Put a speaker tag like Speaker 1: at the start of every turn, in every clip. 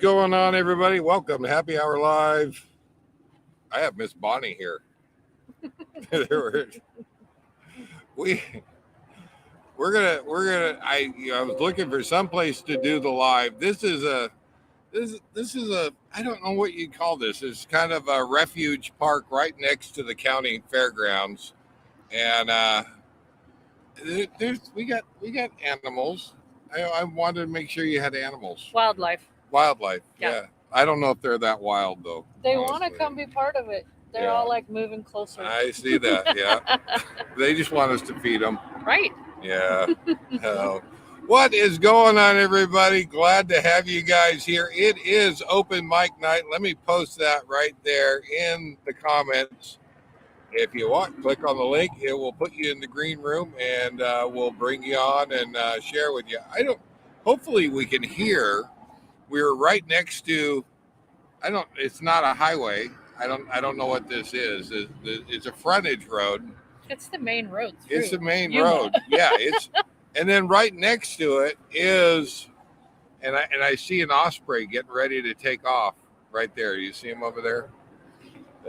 Speaker 1: going on, everybody? Welcome to Happy Hour Live. I have Miss Bonnie here. we we're gonna. I was looking for some place to do the live. This is a I don't know what you'd call this. It's kind of a refuge park right next to the county fairgrounds, and we got animals. I wanted to make sure you had animals. Wildlife. Yeah. I don't know if they're that wild though.
Speaker 2: They want to come be part of it. They're all like moving closer.
Speaker 1: I see that. Yeah. They just want us to feed them.
Speaker 2: Right.
Speaker 1: Yeah. What is going on, everybody? Glad to have you guys here. It is open mic night. Let me post that right there in the comments. If you want, click on the link. It will put you in the green room, and we'll bring you on and share with you. Hopefully we can hear. We're right next to. It's not a highway. I don't know what this is. It's a frontage road.
Speaker 2: It's the main road.
Speaker 1: It's the main road. Yeah, and then right next to it is, and I see an osprey getting ready to take off right there. You see him over there?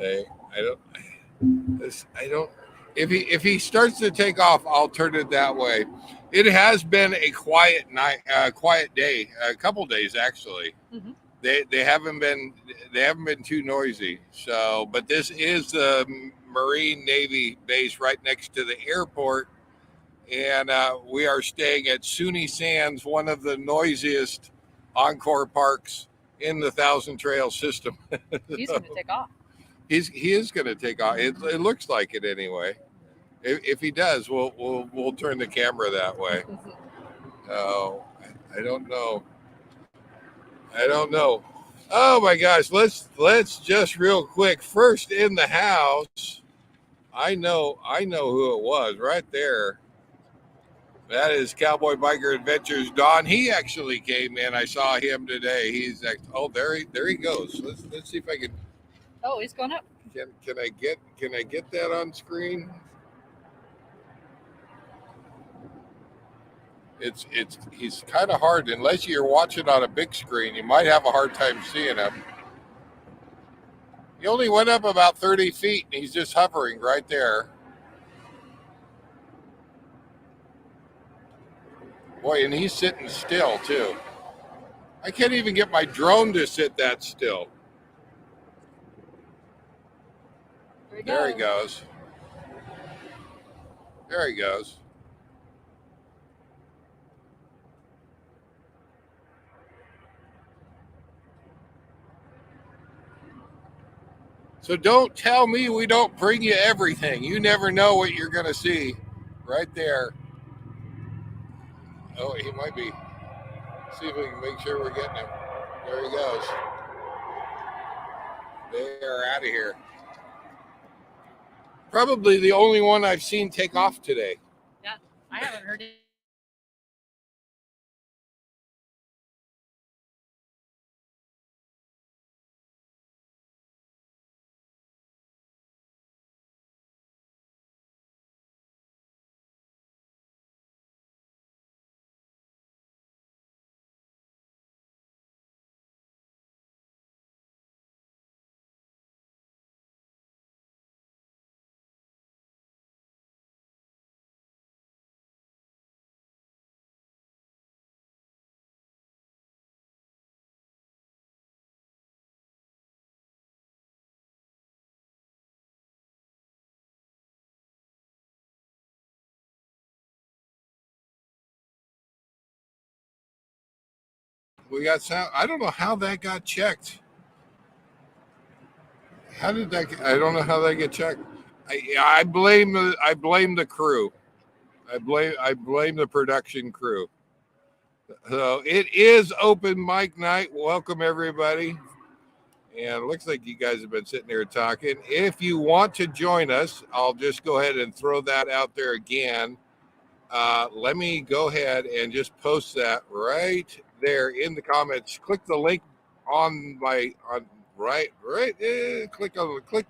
Speaker 1: I don't. If he starts to take off, I'll turn it that way. It has been a quiet night, quiet day, a couple days actually. Mm-hmm. They haven't been too noisy. So, but this is the Marine Navy base right next to the airport, and we are staying at SUNY Sands, one of the noisiest encore parks in the Thousand Trail system.
Speaker 2: He's going to take off.
Speaker 1: He is going to take off. It looks like it anyway. If he does, we'll turn the camera that way. Oh, I don't know. Oh my gosh, let's just real quick. First in the house, I know who it was right there. That is Cowboy Biker Adventures Don. He actually came in. I saw him today. There he goes. Let's see if I can.
Speaker 2: Oh, he's going up.
Speaker 1: Can I get that on screen? He's kind of hard unless you're watching on a big screen. You might have a hard time seeing him. He only went up about 30 feet, and he's just hovering right there. Boy, and he's sitting still too. I can't even get my drone to sit that still. There he goes. There he goes. So don't tell me we don't bring you everything. You never know what you're going to see right there. Oh, he might be. See if we can make sure we're getting him. There he goes. They are out of here. Probably the only one I've seen take off today.
Speaker 2: Yeah, I haven't heard it.
Speaker 1: We got sound. I don't know how that got checked. How did that? I don't know how that get checked. I blame the crew. I blame the production crew. So it is open mic night. Welcome everybody. And it looks like you guys have been sitting here talking. If you want to join us, I'll just go ahead and throw that out there again. Let me go ahead and just post that right there in the comments. Click the link click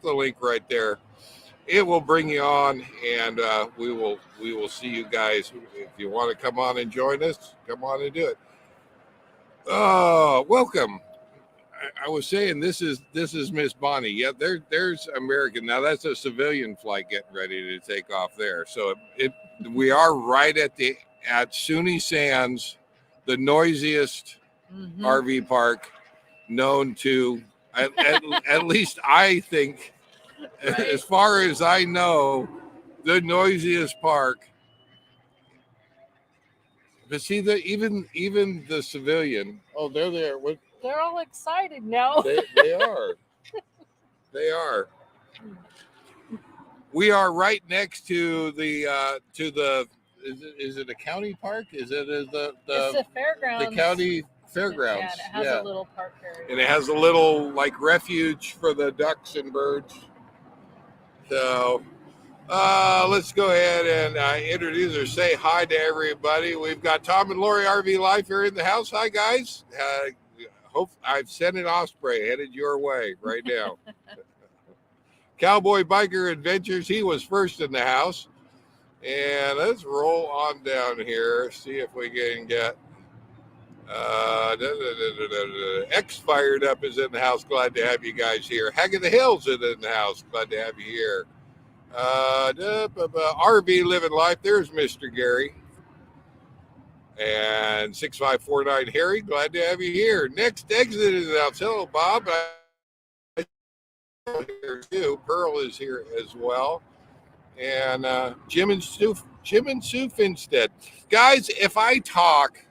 Speaker 1: the link right there. It will bring you on, and we will see you guys. If you want to come on and join us, come on and do it. Oh, welcome. I was saying this is Miss Bonnie. Yeah, there's American. Now that's a civilian flight getting ready to take off there. So we are right at SUNY Sands, the noisiest
Speaker 2: Mhm.
Speaker 1: RV park known to at least I think,
Speaker 2: Right.
Speaker 1: as far as I know, the noisiest park. But see even the civilian. Oh, they're there. What
Speaker 2: They're all excited now.
Speaker 1: they are. They are. We are right next to the is it a county park? Is it
Speaker 2: It's
Speaker 1: the
Speaker 2: the fairgrounds.
Speaker 1: the county fairgrounds?
Speaker 2: Yeah, and it has a little park area.
Speaker 1: And it has a little like refuge for the ducks and birds. So let's go ahead and introduce or say hi to everybody. We've got Tom and Lori RV Life here in the house. Hi guys. Hope I've sent an Osprey headed your way right now. Cowboy Biker Adventures. He was first in the house. And let's roll on down here. See if we can get X Fired Up is in the house. Glad to have you guys here. Hag of the Hills is in the house. Glad to have you here. RV Living Life. There's Mr. Gary. And 6549 Harry. Glad to have you here. Next Exit is out. Hello, Bob. Here too. Pearl is here as well. And Jim and Sue Finstead. Guys, if I talk,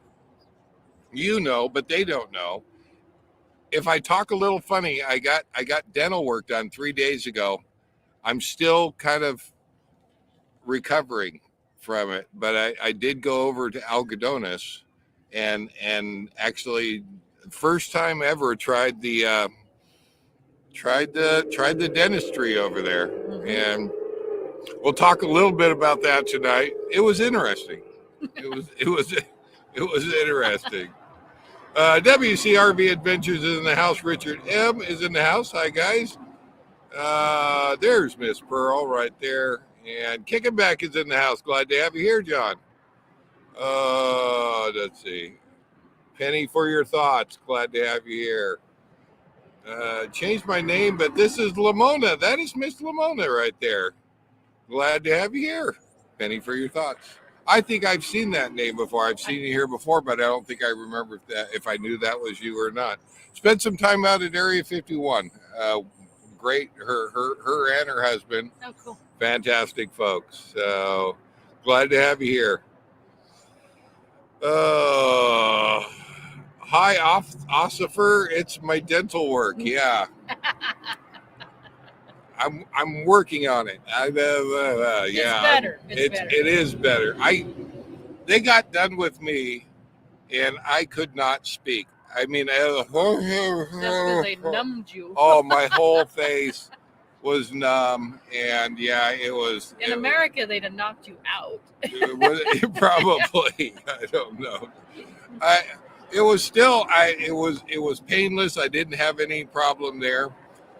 Speaker 1: you know, but they don't know. If I talk a little funny, I got dental work done 3 days ago. I'm still kind of recovering from it, but I did go over to Algodones and actually first time ever tried the dentistry over there. And we'll talk a little bit about that tonight. It was interesting. It was interesting. WCRV Adventures is in the house. Richard M is in the house. Hi guys. There's Miss Pearl right there. And Kicking Back is in the house. Glad to have you here, John. Let's see. Penny for your thoughts. Glad to have you here. Changed my name, but this is Lamona. That is Miss Lamona right there. Glad to have you here. Penny for your thoughts. I think I've seen that name before. I've seen you here before, but I don't think I remember if I knew that was you or not. Spent some time out at Area 51. Great. Her and her husband.
Speaker 2: Oh, cool.
Speaker 1: Fantastic folks. So glad to have you here. Hi, Ossifer. It's my dental work. Yeah. I'm working on it. Yeah.
Speaker 2: It's better.
Speaker 1: It is better. They got done with me, and I could not speak. I mean,
Speaker 2: that's because they numbed you.
Speaker 1: Oh, my whole face was numb, and yeah, it was.
Speaker 2: In America, they'd have knocked you out.
Speaker 1: Probably. I don't know. It was painless. I didn't have any problem there.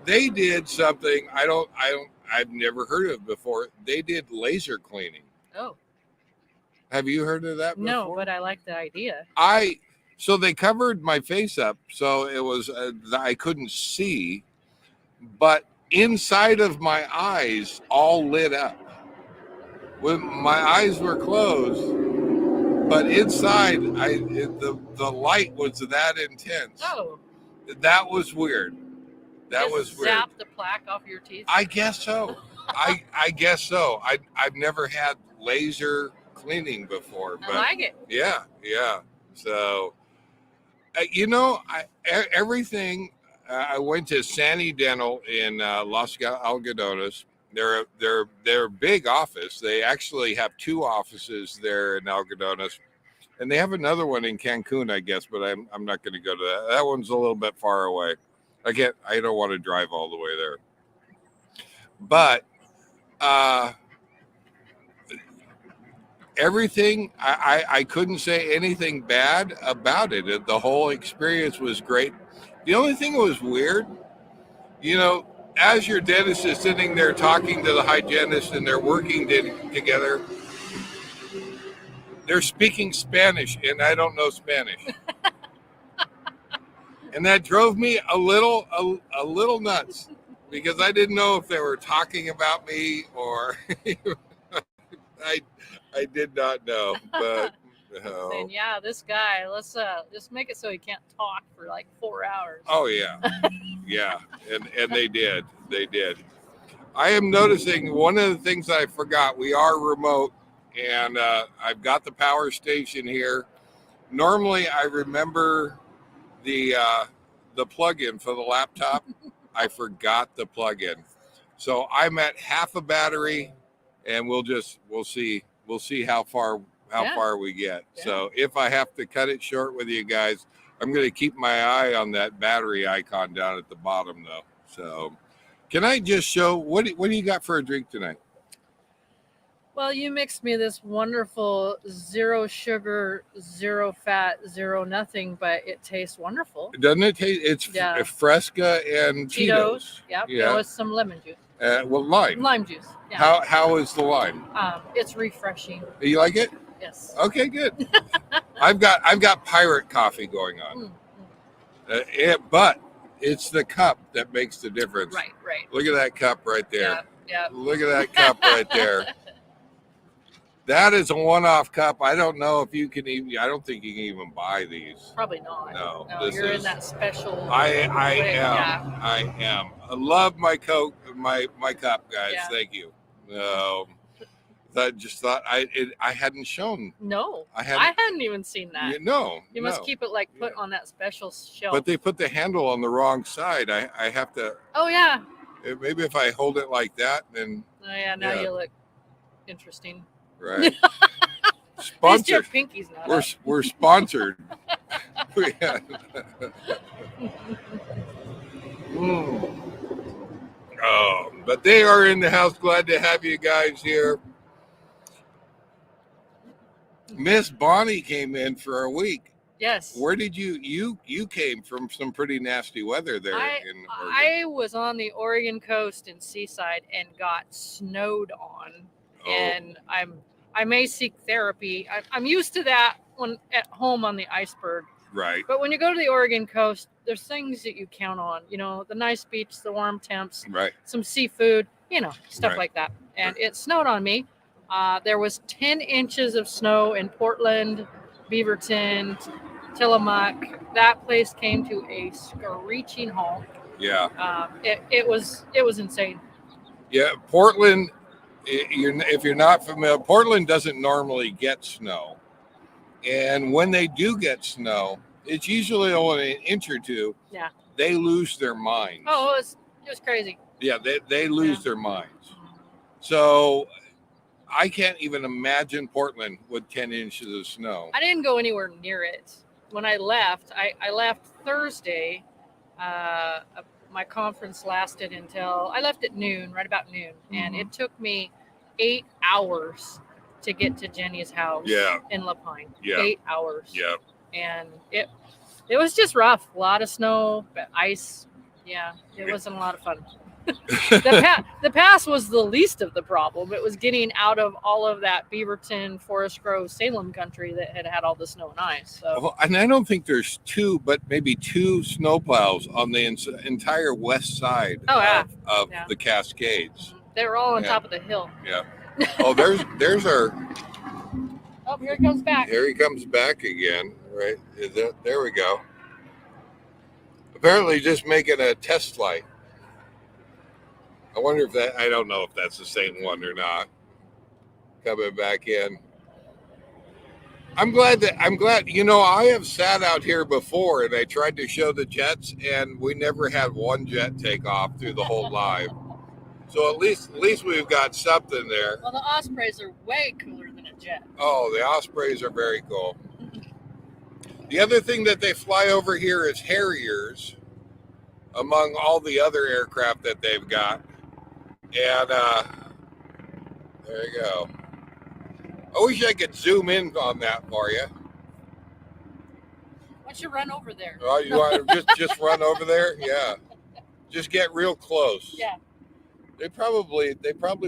Speaker 1: They did something I've never heard of before. They did laser cleaning.
Speaker 2: Oh.
Speaker 1: Have you heard of that before?
Speaker 2: No, but I like the idea.
Speaker 1: So they covered my face up, so it was I couldn't see, but inside of my eyes all lit up. When my eyes were closed, but inside the light was that intense.
Speaker 2: Oh.
Speaker 1: That was weird. That was weird.
Speaker 2: Zap the plaque off your teeth.
Speaker 1: I guess so. I guess so. I've never had laser cleaning before, but
Speaker 2: I like it.
Speaker 1: Yeah. So, everything. I went to Sani Dental in Los Algodones. They're a big office. They actually have 2 offices there in Algodones, and they have another one in Cancun, I guess. But I'm not going to go to that. That one's a little bit far away. I don't want to drive all the way there. But everything, I couldn't say anything bad about it. The whole experience was great. The only thing that was weird, as your dentist is sitting there talking to the hygienist and they're working together, they're speaking Spanish, and I don't know Spanish. And that drove me a little nuts because I didn't know if they were talking about me or I did not know, but
Speaker 2: Saying, yeah, this guy, let's just make it so he can't talk for like 4 hours.
Speaker 1: oh yeah, yeah, and they did. I am noticing one of the things I forgot. We are remote, and I've got the power station here. Normally, I remember the plug-in for the laptop. I forgot the plug-in, so I'm at half a battery, and we'll see how far we get.
Speaker 2: Yeah.
Speaker 1: So if I have to cut it short with you guys, I'm going to keep my eye on that battery icon down at the bottom, though. So, can I just show what do you got for a drink tonight?
Speaker 2: Well, you mixed me this wonderful 0 sugar, 0 fat, 0 nothing, but it tastes wonderful.
Speaker 1: Doesn't it taste? It's
Speaker 2: Yeah.
Speaker 1: Fresca and Cheetos.
Speaker 2: Yep.
Speaker 1: Yeah.
Speaker 2: With some lemon juice.
Speaker 1: Well, lime.
Speaker 2: Lime juice. Yeah.
Speaker 1: How is the lime?
Speaker 2: It's refreshing.
Speaker 1: You like it?
Speaker 2: Yes.
Speaker 1: Okay, good. I've got pirate coffee going on. But it's the cup that makes the difference.
Speaker 2: Right.
Speaker 1: Look at that cup right there.
Speaker 2: Yeah.
Speaker 1: Look at that cup right there. That is a one-off cup. I don't know if you can even. I don't think you can even buy these.
Speaker 2: Probably not.
Speaker 1: No,
Speaker 2: You're in that special.
Speaker 1: I am.
Speaker 2: Yeah.
Speaker 1: I am. I love my Coke, my cup, guys.
Speaker 2: Yeah.
Speaker 1: Thank you. I just thought I hadn't shown.
Speaker 2: No,
Speaker 1: I
Speaker 2: hadn't even seen that.
Speaker 1: No,
Speaker 2: you must keep it put on that special shelf.
Speaker 1: But they put the handle on the wrong side. I have to.
Speaker 2: Oh yeah.
Speaker 1: Maybe if I hold it like that, then.
Speaker 2: Oh yeah. Now you look interesting.
Speaker 1: Right.
Speaker 2: At least your pinky's not
Speaker 1: we're sponsored. But they are in the house. Glad to have you guys here. Miss Bonnie came in for a week.
Speaker 2: Yes.
Speaker 1: Where did you came from? Some pretty nasty weather there in Oregon.
Speaker 2: I was on the Oregon coast in Seaside and got snowed on, and I may seek therapy. I'm used to that when at home on the iceberg.
Speaker 1: Right.
Speaker 2: But when you go to the Oregon coast, there's things that you count on. You know, the nice beach, the warm temps,
Speaker 1: right,
Speaker 2: some seafood, stuff like that. And it snowed on me. There was 10 inches of snow in Portland, Beaverton, Tillamook. That place came to a screeching halt.
Speaker 1: Yeah.
Speaker 2: It was insane.
Speaker 1: Yeah, Portland. If you're not familiar, Portland doesn't normally get snow, and when they do get snow, it's usually only an inch or two.
Speaker 2: Yeah.
Speaker 1: They lose their minds.
Speaker 2: Oh, it was crazy.
Speaker 1: Yeah, they lose their minds. So I can't even imagine Portland with 10 inches of snow.
Speaker 2: I didn't go anywhere near it. When I left, I left Thursday. My conference lasted until I left at noon, right about noon. And it took me 8 hours to get to Jenny's house in La Pine. 8 hours.
Speaker 1: Yeah.
Speaker 2: And it was just rough. A lot of snow, but ice. Yeah, it wasn't a lot of fun. The pass was the least of the problem. It was getting out of all of that Beaverton, Forest Grove, Salem country that had all the snow and ice. So.
Speaker 1: Well, and I don't think there's maybe two snowplows on the entire west side of the Cascades.
Speaker 2: They were all on top of the hill.
Speaker 1: Yeah. Oh, there's our.
Speaker 2: Oh, here he comes back.
Speaker 1: Here he comes back again. Right. There we go. Apparently, just making a test flight. I wonder if I don't know if that's the same one or not. Coming back in. I'm glad, I have sat out here before and I tried to show the jets and we never had one jet take off through the whole live. So at least we've got something there.
Speaker 2: Well, the Ospreys are way cooler than a jet.
Speaker 1: Oh, the Ospreys are very cool. The other thing that they fly over here is Harriers among all the other aircraft that they've got. And there you go. I wish I could zoom in on that for you.
Speaker 2: Why don't you run over there?
Speaker 1: Oh, you want to just run over there? Yeah. Just get real close.
Speaker 2: Yeah.
Speaker 1: They probably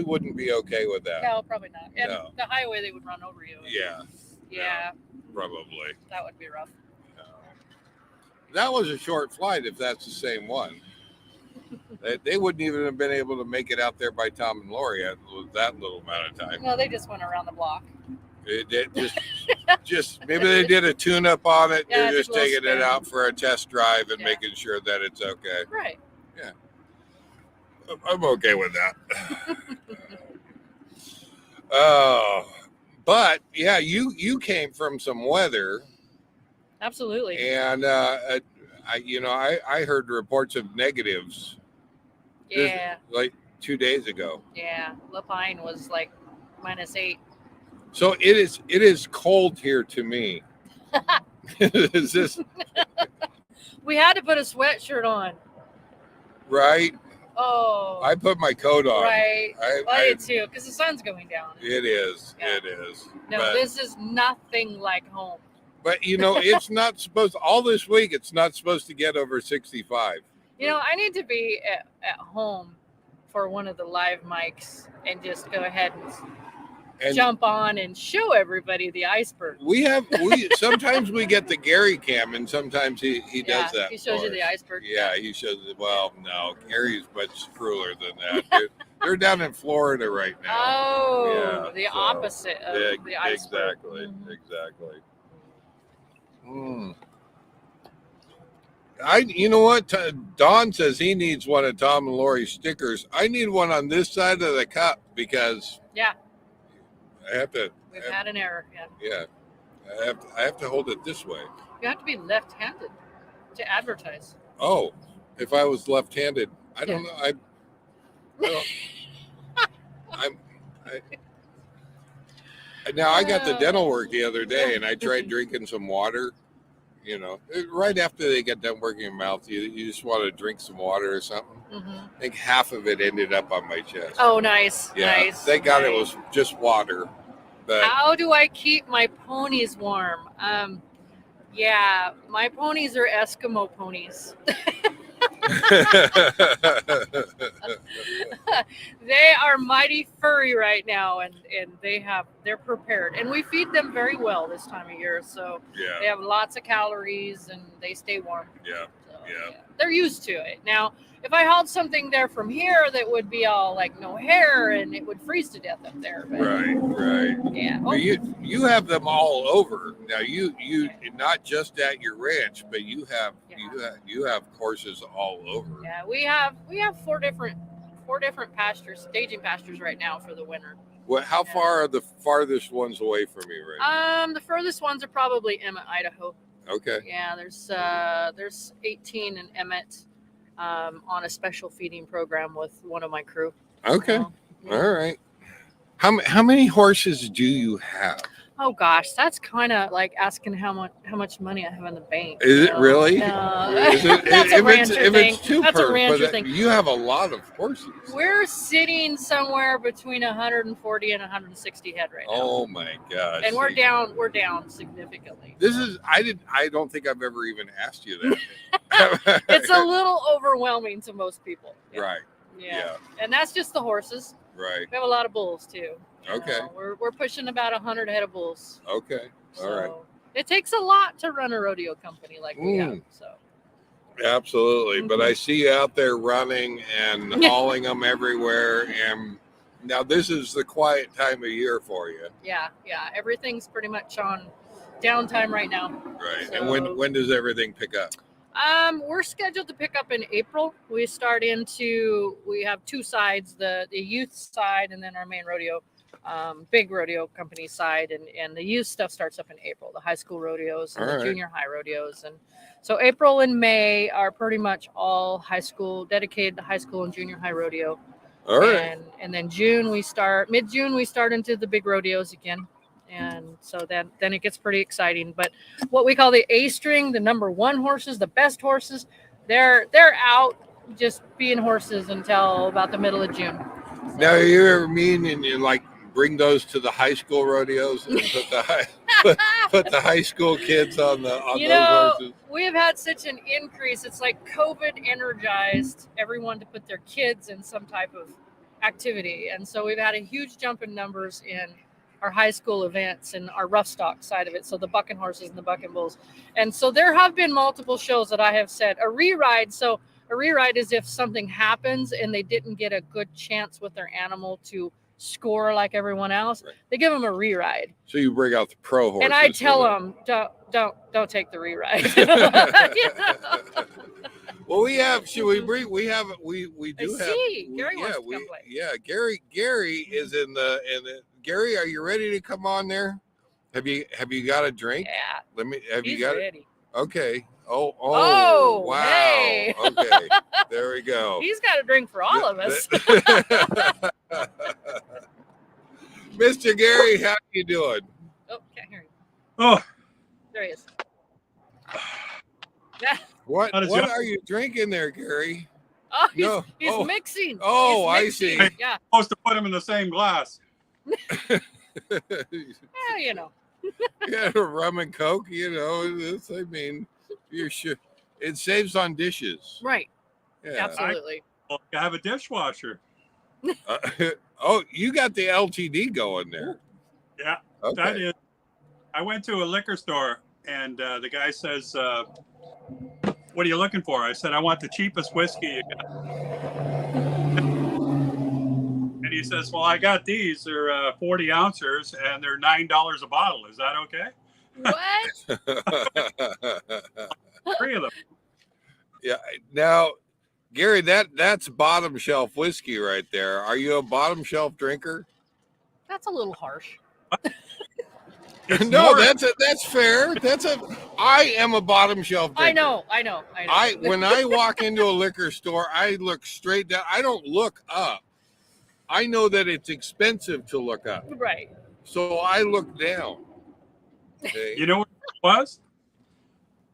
Speaker 1: wouldn't be okay with that.
Speaker 2: No, probably not. And
Speaker 1: No.
Speaker 2: the highway, they would run over you.
Speaker 1: Yeah.
Speaker 2: Yeah.
Speaker 1: Probably.
Speaker 2: That would be rough.
Speaker 1: that was a short flight. If that's the same one, they wouldn't even have been able to make it out there by Tom and Lori with that little amount of time.
Speaker 2: No, they just went around the block.
Speaker 1: It just maybe they did a tune up on it.
Speaker 2: Yeah,
Speaker 1: They're
Speaker 2: it's a
Speaker 1: just
Speaker 2: little
Speaker 1: taking it
Speaker 2: spin.
Speaker 1: out for a test drive and
Speaker 2: Yeah.
Speaker 1: making sure that it's okay.
Speaker 2: Right.
Speaker 1: I'm okay with that. Oh, but yeah, you came from some weather,
Speaker 2: Absolutely.
Speaker 1: and I heard reports of negatives
Speaker 2: Yeah.
Speaker 1: like 2 days ago.
Speaker 2: Yeah. La Pine was like -8.
Speaker 1: So it is cold here to me. Is this
Speaker 2: We had to put a sweatshirt on.
Speaker 1: right?
Speaker 2: Oh.
Speaker 1: I put my coat on.
Speaker 2: Right. I
Speaker 1: I
Speaker 2: did too, because the sun's going down.
Speaker 1: it is.
Speaker 2: Yeah.
Speaker 1: It is.
Speaker 2: No,
Speaker 1: but,
Speaker 2: this is nothing like home.
Speaker 1: but it's not supposed all this week. It's not supposed to get over 65.
Speaker 2: You know, I need to be at home for one of the live mics and just go ahead and jump on and show everybody the iceberg.
Speaker 1: We sometimes we get the Gary cam, and sometimes he does that.
Speaker 2: He shows
Speaker 1: for
Speaker 2: you the
Speaker 1: us.
Speaker 2: iceberg.
Speaker 1: Yeah, he shows it. Well, no, Gary's much crueler than that. They're down in Florida right now.
Speaker 2: Oh,
Speaker 1: Yeah,
Speaker 2: the
Speaker 1: so,
Speaker 2: opposite of the iceberg.
Speaker 1: Exactly.
Speaker 2: Mhm.
Speaker 1: Exactly. You know what? Don says he needs one of Tom and Lori's stickers. I need one on this side of the cup because
Speaker 2: Yeah.
Speaker 1: I have to.
Speaker 2: We've had an error. Yeah.
Speaker 1: Yeah, I have to hold it this way.
Speaker 2: You have to be left-handed to advertise.
Speaker 1: Oh, if I was left-handed, I don't know. I now I got the dental work the other day, and I tried drinking some water. You know, right after they get done working your mouth, you just want to drink some water or something.
Speaker 2: Mm-hmm.
Speaker 1: I think half of it ended up on my chest.
Speaker 2: Oh, nice.
Speaker 1: yeah.
Speaker 2: Nice.
Speaker 1: Thank God
Speaker 2: nice.
Speaker 1: it was just water. But
Speaker 2: How do I keep my ponies warm? Yeah, my ponies are Eskimo ponies. They are mighty furry right now, and they're prepared, and we feed them very well this time of year, so they
Speaker 1: yeah,
Speaker 2: have lots of calories and they stay warm.
Speaker 1: yeah.
Speaker 2: So,
Speaker 1: Yeah.
Speaker 2: they're used to it. Now, if I held something there from here, that would be all like no hair, and it would freeze to death up there. But,
Speaker 1: Right.
Speaker 2: Yeah.
Speaker 1: But you have them all over now. You not just at your ranch, but you have courses all over.
Speaker 2: Yeah, we have four different pastures, staging pastures right now for the winter.
Speaker 1: Well, how far are the farthest ones away from you right
Speaker 2: The furthest ones are probably Emmett, Idaho.
Speaker 1: now? Okay.
Speaker 2: Yeah, there's 18 in Emmett on a special feeding program with one of my crew.
Speaker 1: Okay.
Speaker 2: So, yeah.
Speaker 1: All right. How many horses do you have?
Speaker 2: Oh gosh, that's kind of like asking how much money I have in the bank.
Speaker 1: Is it really?
Speaker 2: No.
Speaker 1: Is it,
Speaker 2: That's a rancher
Speaker 1: if
Speaker 2: thing.
Speaker 1: it's two
Speaker 2: That's a
Speaker 1: per,
Speaker 2: rancher
Speaker 1: but
Speaker 2: thing.
Speaker 1: you have a lot of horses.
Speaker 2: We're sitting somewhere between 140 and 160 head right now.
Speaker 1: Oh my gosh.
Speaker 2: And we're down significantly.
Speaker 1: This is I don't think I've ever even asked you that.
Speaker 2: It's a little overwhelming to most people. Yeah.
Speaker 1: Right.
Speaker 2: Yeah.
Speaker 1: Yeah.
Speaker 2: And that's just the horses.
Speaker 1: Right.
Speaker 2: We have a lot of bulls too.
Speaker 1: Okay.
Speaker 2: We're pushing about 100 head of bulls.
Speaker 1: Okay. All right.
Speaker 2: So it takes a lot to run a rodeo company like we have. So
Speaker 1: Absolutely. But I see you out there running and hauling them everywhere. And now this is the quiet time of year for you.
Speaker 2: yeah, everything's pretty much on downtime right now.
Speaker 1: Right.
Speaker 2: So-
Speaker 1: And when does everything pick up?
Speaker 2: We're scheduled to pick up in April. We have two sides, the youth side and then our main rodeo, big rodeo company side. And the youth stuff starts up in April, the high school rodeos and
Speaker 1: All
Speaker 2: the
Speaker 1: right.
Speaker 2: junior high rodeos. And so April and May are pretty much all high school, dedicated to high school and junior high rodeo.
Speaker 1: All right.
Speaker 2: And then mid-June, we start into the big rodeos again. And so then it gets pretty exciting. But what we call the A string, the number one horses, the best horses, they're out just being horses until about the middle of June. So,
Speaker 1: Now, you ever mean and you like bring those to the high school rodeos and put the high school kids on those horses?
Speaker 2: we have had such an increase. It's like COVID energized everyone to put their kids in some type of activity. And so we've had a huge jump in numbers in our high school events and our rough stock side of it. So the bucking horses and the bucking bulls. And so there have been multiple shows that I have said a re-ride. So a re-ride is if something happens and they didn't get a good chance with their animal to score like everyone else,
Speaker 1: Right.
Speaker 2: they give them a re-ride.
Speaker 1: So you bring out the pro horses.
Speaker 2: And I tell them, don't take the re-ride.
Speaker 1: Well, we have. Should we bring? We have. We do
Speaker 2: I
Speaker 1: have.
Speaker 2: see. Gary wants to come play.
Speaker 1: Yeah, Gary is in the. Gary, are you ready to come on there? Have you got a drink?
Speaker 2: Yeah.
Speaker 1: Let me. Have
Speaker 2: He's
Speaker 1: you got
Speaker 2: ready.
Speaker 1: it? Okay. Oh. Wow.
Speaker 2: Hey.
Speaker 1: Okay. There we go.
Speaker 2: He's got a drink for all of us.
Speaker 1: Mr. Gary, how you doing?
Speaker 2: Oh, can't hear you.
Speaker 3: Oh,
Speaker 2: There he is.
Speaker 1: What
Speaker 3: How does
Speaker 1: What
Speaker 3: you-
Speaker 1: are you drinking there, Gary?
Speaker 2: Oh, he's,
Speaker 1: No.
Speaker 2: he's
Speaker 1: Oh.
Speaker 2: mixing.
Speaker 1: Oh, I
Speaker 2: He's
Speaker 1: see.
Speaker 2: mixing. Yeah.
Speaker 3: supposed to put them in the same glass.
Speaker 2: Yeah, you know.
Speaker 1: Yeah, rum and coke. I mean, you should. It saves on dishes.
Speaker 2: Right.
Speaker 1: Yeah.
Speaker 2: Absolutely.
Speaker 3: Well, I have a dishwasher.
Speaker 1: Oh, you got the LTD going there.
Speaker 3: Yeah,
Speaker 1: Okay.
Speaker 3: that is. I went to a liquor store and the guy says, "What are you looking for?" I said, "I want the cheapest whiskey you got." And he says, "Well, I got these. They're 40 ounces and they're $9 a bottle. Is that okay?"
Speaker 2: What?
Speaker 3: 3 of them.
Speaker 1: Yeah. Now, Gary, that's bottom shelf whiskey right there. Are you a bottom shelf drinker?
Speaker 2: That's a little harsh.
Speaker 3: It's
Speaker 1: No,
Speaker 3: more-
Speaker 1: that's fair. I am a bottom shelf drinker.
Speaker 2: I know.
Speaker 1: When I walk into a liquor store, I look straight down. I don't look up. I know that it's expensive to look up,
Speaker 2: Right.
Speaker 1: so I look down. Okay?
Speaker 3: You know what it was?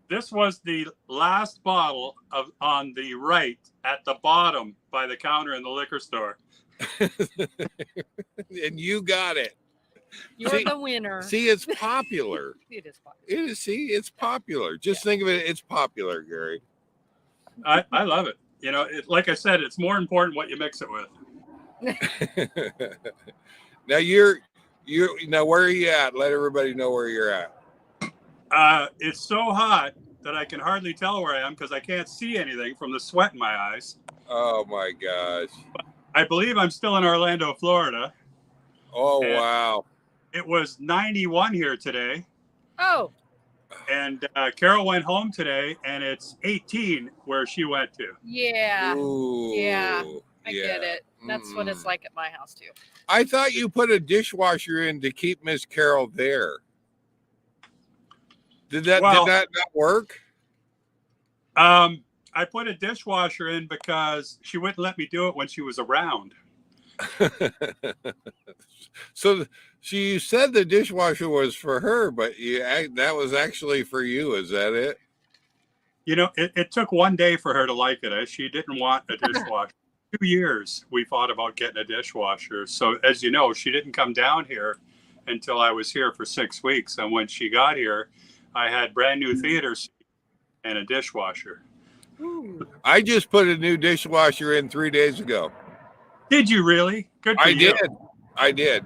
Speaker 3: This was the last bottle on the right at the bottom by the counter in the liquor store.
Speaker 1: And you got it.
Speaker 2: You're
Speaker 1: See-
Speaker 2: the winner.
Speaker 1: See, it's popular.
Speaker 2: It is fun.
Speaker 1: It is. See, it's popular. Just think of it. It's popular, Gary.
Speaker 3: I love it. You know, like I said, it's more important what you mix it with.
Speaker 1: Now you're now where are you at? Let everybody know where you're at.
Speaker 3: It's so hot that I can hardly tell where I am because I can't see anything from the sweat in my eyes.
Speaker 1: Oh my gosh.
Speaker 3: I believe I'm still in Orlando, Florida.
Speaker 1: Oh
Speaker 3: And-
Speaker 1: wow.
Speaker 3: It was 91 here today.
Speaker 2: Oh,
Speaker 3: And Carol went home today, and it's 18 where she went to.
Speaker 2: yeah.
Speaker 1: Ooh,
Speaker 2: yeah, I
Speaker 1: yeah.
Speaker 2: get it. That's what it's
Speaker 1: Mm.
Speaker 2: like at my house too.
Speaker 1: I thought you put a dishwasher in to keep Miss Carol there. Did that
Speaker 3: Well-
Speaker 1: not work?
Speaker 3: I put a dishwasher in because she wouldn't let me do it when she was around.
Speaker 1: So she said the dishwasher was for her, but that was actually for you. Is that it?
Speaker 3: You know, it took one day for her to like it. She didn't want a dishwasher. 2 years we thought about getting a dishwasher. So as you know, she didn't come down here until I was here for 6 weeks. And when she got here, I had brand new theater seats and a dishwasher.
Speaker 2: Ooh.
Speaker 1: I just put a new dishwasher in 3 days ago.
Speaker 3: Did you really? Good for
Speaker 1: I
Speaker 3: you.
Speaker 1: did. I did.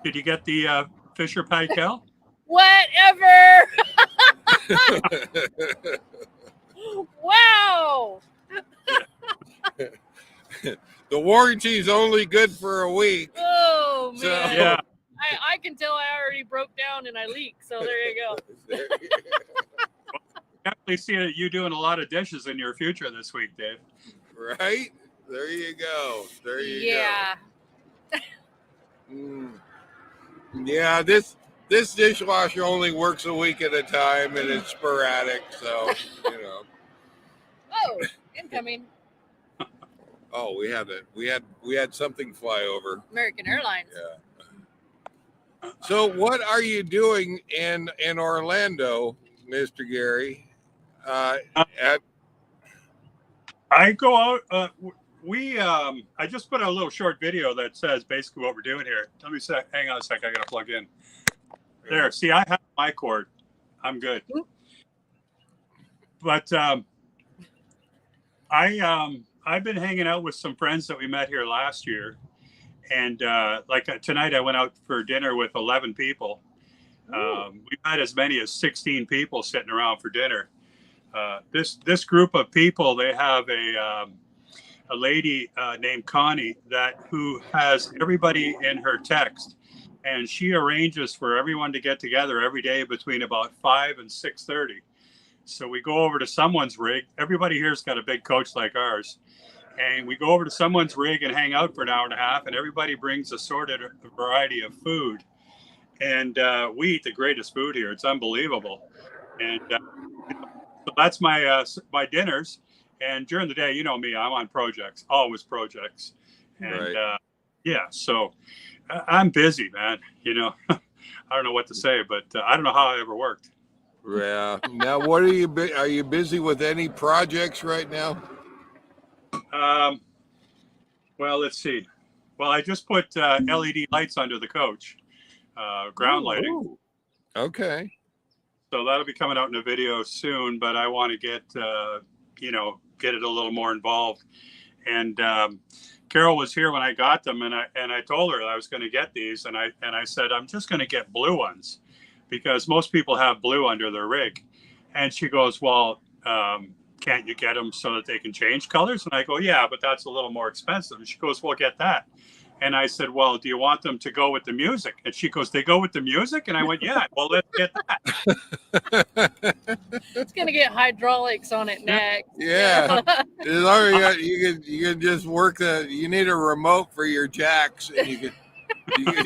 Speaker 3: Did you get the Fisher Paykel?
Speaker 2: Whatever. Wow.
Speaker 1: The warranty's only good for a week.
Speaker 2: Oh man.
Speaker 1: So-
Speaker 3: Yeah.
Speaker 2: I can tell I already broke down and I leaked. So there you go.
Speaker 3: Definitely see you doing a lot of dishes in your future this week, Dave.
Speaker 1: Right? There you go. There you
Speaker 2: Yeah.
Speaker 1: go. Mm. Yeah, this dishwasher only works a week at a time and it's sporadic, so
Speaker 2: Oh, incoming.
Speaker 1: Oh, we had something fly over.
Speaker 2: American Airlines.
Speaker 1: Yeah. So what are you doing in Orlando, Mr. Gary? At
Speaker 3: I go out. I just put a little short video that says basically what we're doing here. Let me hang on a sec. I gotta plug in. There. See, I have my cord. I'm good. But I've been hanging out with some friends that we met here last year, And tonight, I went out for dinner with 11 people. We've had as many as 16 people sitting around for dinner. This group of people, they have a lady named Connie who has everybody in her text, and she arranges for everyone to get together every day between about 5 and 6:30. So we go over to someone's rig. Everybody here's got a big coach like ours. And we go over to someone's rig and hang out for an hour and a half, and everybody brings assorted variety of food. And we eat the greatest food here. It's unbelievable. And so that's my dinners. And during the day, you know me, I'm on projects, always projects. And
Speaker 1: Right.
Speaker 3: So I'm busy, man. I don't know what to say, but I don't know how I ever worked.
Speaker 1: Yeah. Now, what are you busy with any projects right now?
Speaker 3: Well, let's see. Well, I just put LED lights under the coach, ground lighting.
Speaker 1: Ooh. Okay.
Speaker 3: So that'll be coming out in a video soon, but I want to get it a little more involved. And Carol was here when I got them, and I told her that I was going to get these, and I said I'm just going to get blue ones because most people have blue under their rig. And she goes, well, can't you get them so that they can change colors? And I go, yeah, but that's a little more expensive. And she goes, well, get that. And I said, well, do you want them to go with the music? And she goes, they go with the music? And I went, yeah, well, let's get that.
Speaker 2: It's going to get hydraulics on it next.
Speaker 1: Yeah. You can just work you need a remote for your jacks, and you can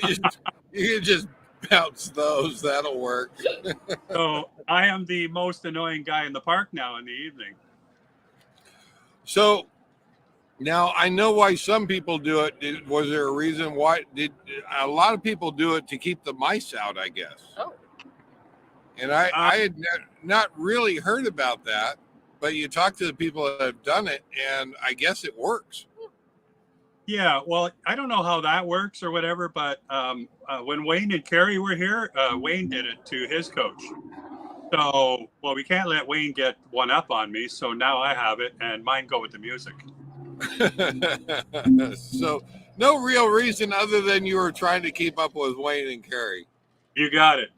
Speaker 1: just bounce those. That'll work.
Speaker 3: So I am the most annoying guy in the park now in the evening.
Speaker 1: So now I know why some people do it. Was there a reason why? Did a lot of people do it to keep the mice out, I guess?
Speaker 2: Oh.
Speaker 1: And I had not really heard about that, but you talk to the people that have done it, and I guess it works.
Speaker 3: Yeah, well, I don't know how that works or whatever, but when Wayne and Carrie were here, Wayne did it to his coach. So, well, we can't let Wayne get one up on me, so now I have it, and mine go with the music.
Speaker 1: So, no real reason other than you were trying to keep up with Wayne and Carrie.
Speaker 3: You got it.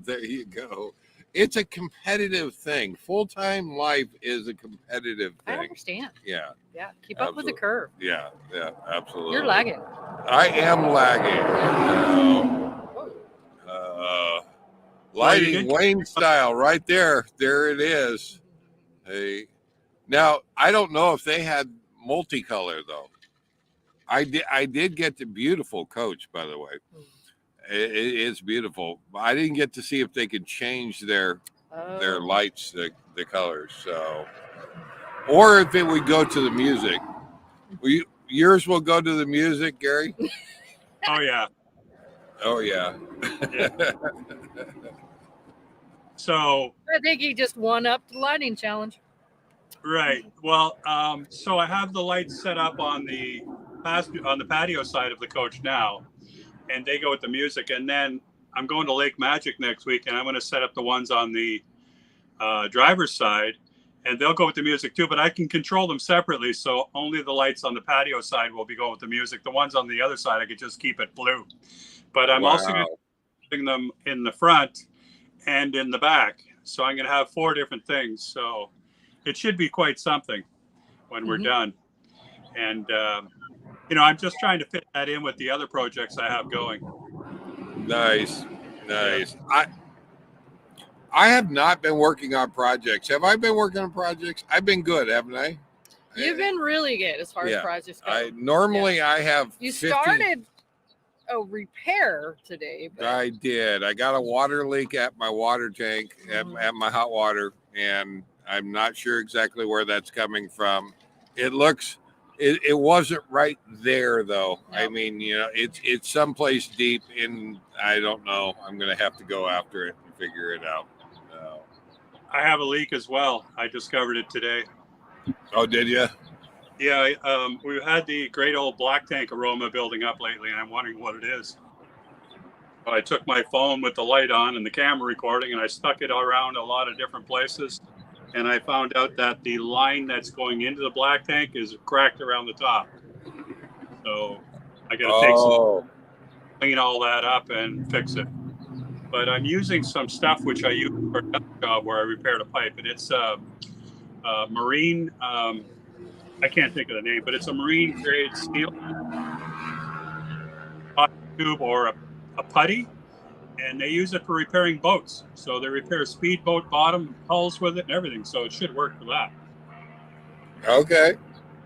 Speaker 1: There you go. It's a competitive thing. Full-time life is a competitive
Speaker 2: I
Speaker 1: thing.
Speaker 2: understand.
Speaker 1: Yeah.
Speaker 2: Yeah. Keep up with the curve.
Speaker 1: Yeah, absolutely.
Speaker 2: You're lagging.
Speaker 1: I am lagging. Lighting Wayne style right there. There it is. Hey. Now, I don't know if they had multicolor though. I did get the beautiful coach, by the way. It's beautiful. I didn't get to see if they could change their lights, the colors. So, or if it would go to the music. Yours will go to the music, Gary?
Speaker 3: Oh, yeah.
Speaker 1: Oh, yeah.
Speaker 3: So
Speaker 2: I think he just won up the lighting challenge.
Speaker 3: right. Well, so I have the lights set up on the patio side of the coach now, and they go with the music. And then I'm going to Lake Magic next week, and I'm going to set up the ones on the driver's side, and they'll go with the music too. But I can control them separately, so only the lights on the patio side will be going with the music. The ones on the other side, I could just keep it blue. But I'm also going to bring them in the front and in the back. So I'm going to have 4 different things. So it should be quite something when we're done. And, I'm just trying to fit that in with the other projects I have going.
Speaker 1: Nice. I have not been working on projects. Have I been working on projects? I've been good, haven't I?
Speaker 2: You've been really good as far as projects go.
Speaker 1: I have.
Speaker 2: You started a repair today. But...
Speaker 1: I did. I got a water leak at my water tank at my hot water, and I'm not sure exactly where that's coming from. It wasn't right there though. No. I mean, it's someplace deep in, I don't know. I'm going to have to go after it and figure it out.
Speaker 3: I have a leak as well. I discovered it today.
Speaker 1: Oh, did you?
Speaker 3: Yeah, we've had the great old black tank aroma building up lately, and I'm wondering what it is. I took my phone with the light on and the camera recording, and I stuck it around a lot of different places, and I found out that the line that's going into the black tank is cracked around the top. So I got to take some,
Speaker 1: Oh,
Speaker 3: clean all that up and fix it. But I'm using some stuff which I use for another job where I repaired a pipe, and it's marine. I can't think of the name, but it's a marine grade steel tube or a putty, and they use it for repairing boats. So they repair speedboat bottom hulls with it and everything. So it should work for that.
Speaker 1: okay.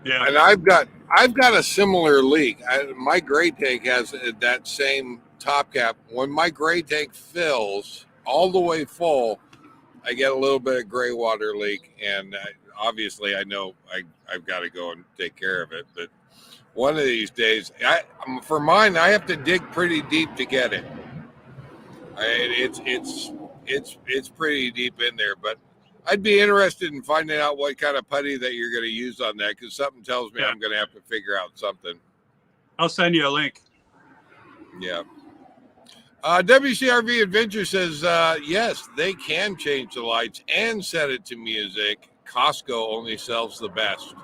Speaker 3: Yeah.
Speaker 1: And I've got a similar leak. My gray tank has that same top cap. When my gray tank fills all the way full, I get a little bit of gray water leak, and obviously I know I've got to go and take care of it. But one of these days, for mine, I have to dig pretty deep to get it. It's pretty deep in there, but I'd be interested in finding out what kind of putty that you're going to use on that, because something tells me I'm going to have to figure out something.
Speaker 3: I'll send you a link.
Speaker 1: Yeah. WCRV Adventure says, yes, they can change the lights and set it to music. Costco only sells the best.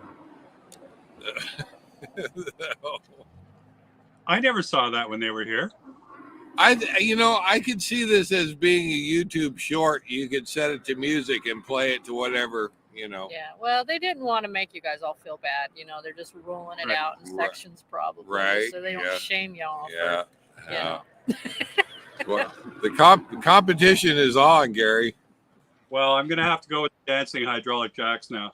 Speaker 3: I never saw that when they were here.
Speaker 1: I could see this as being a YouTube short. You could set it to music and play it to whatever,
Speaker 2: Yeah. Well, they didn't want to make you guys all feel bad. They're just rolling it out in sections probably.
Speaker 1: Right.
Speaker 2: So they don't shame y'all.
Speaker 1: Yeah.
Speaker 2: For,
Speaker 1: Well, the competition is on, Gary.
Speaker 3: Well, I'm going to have to go with dancing hydraulic jacks now.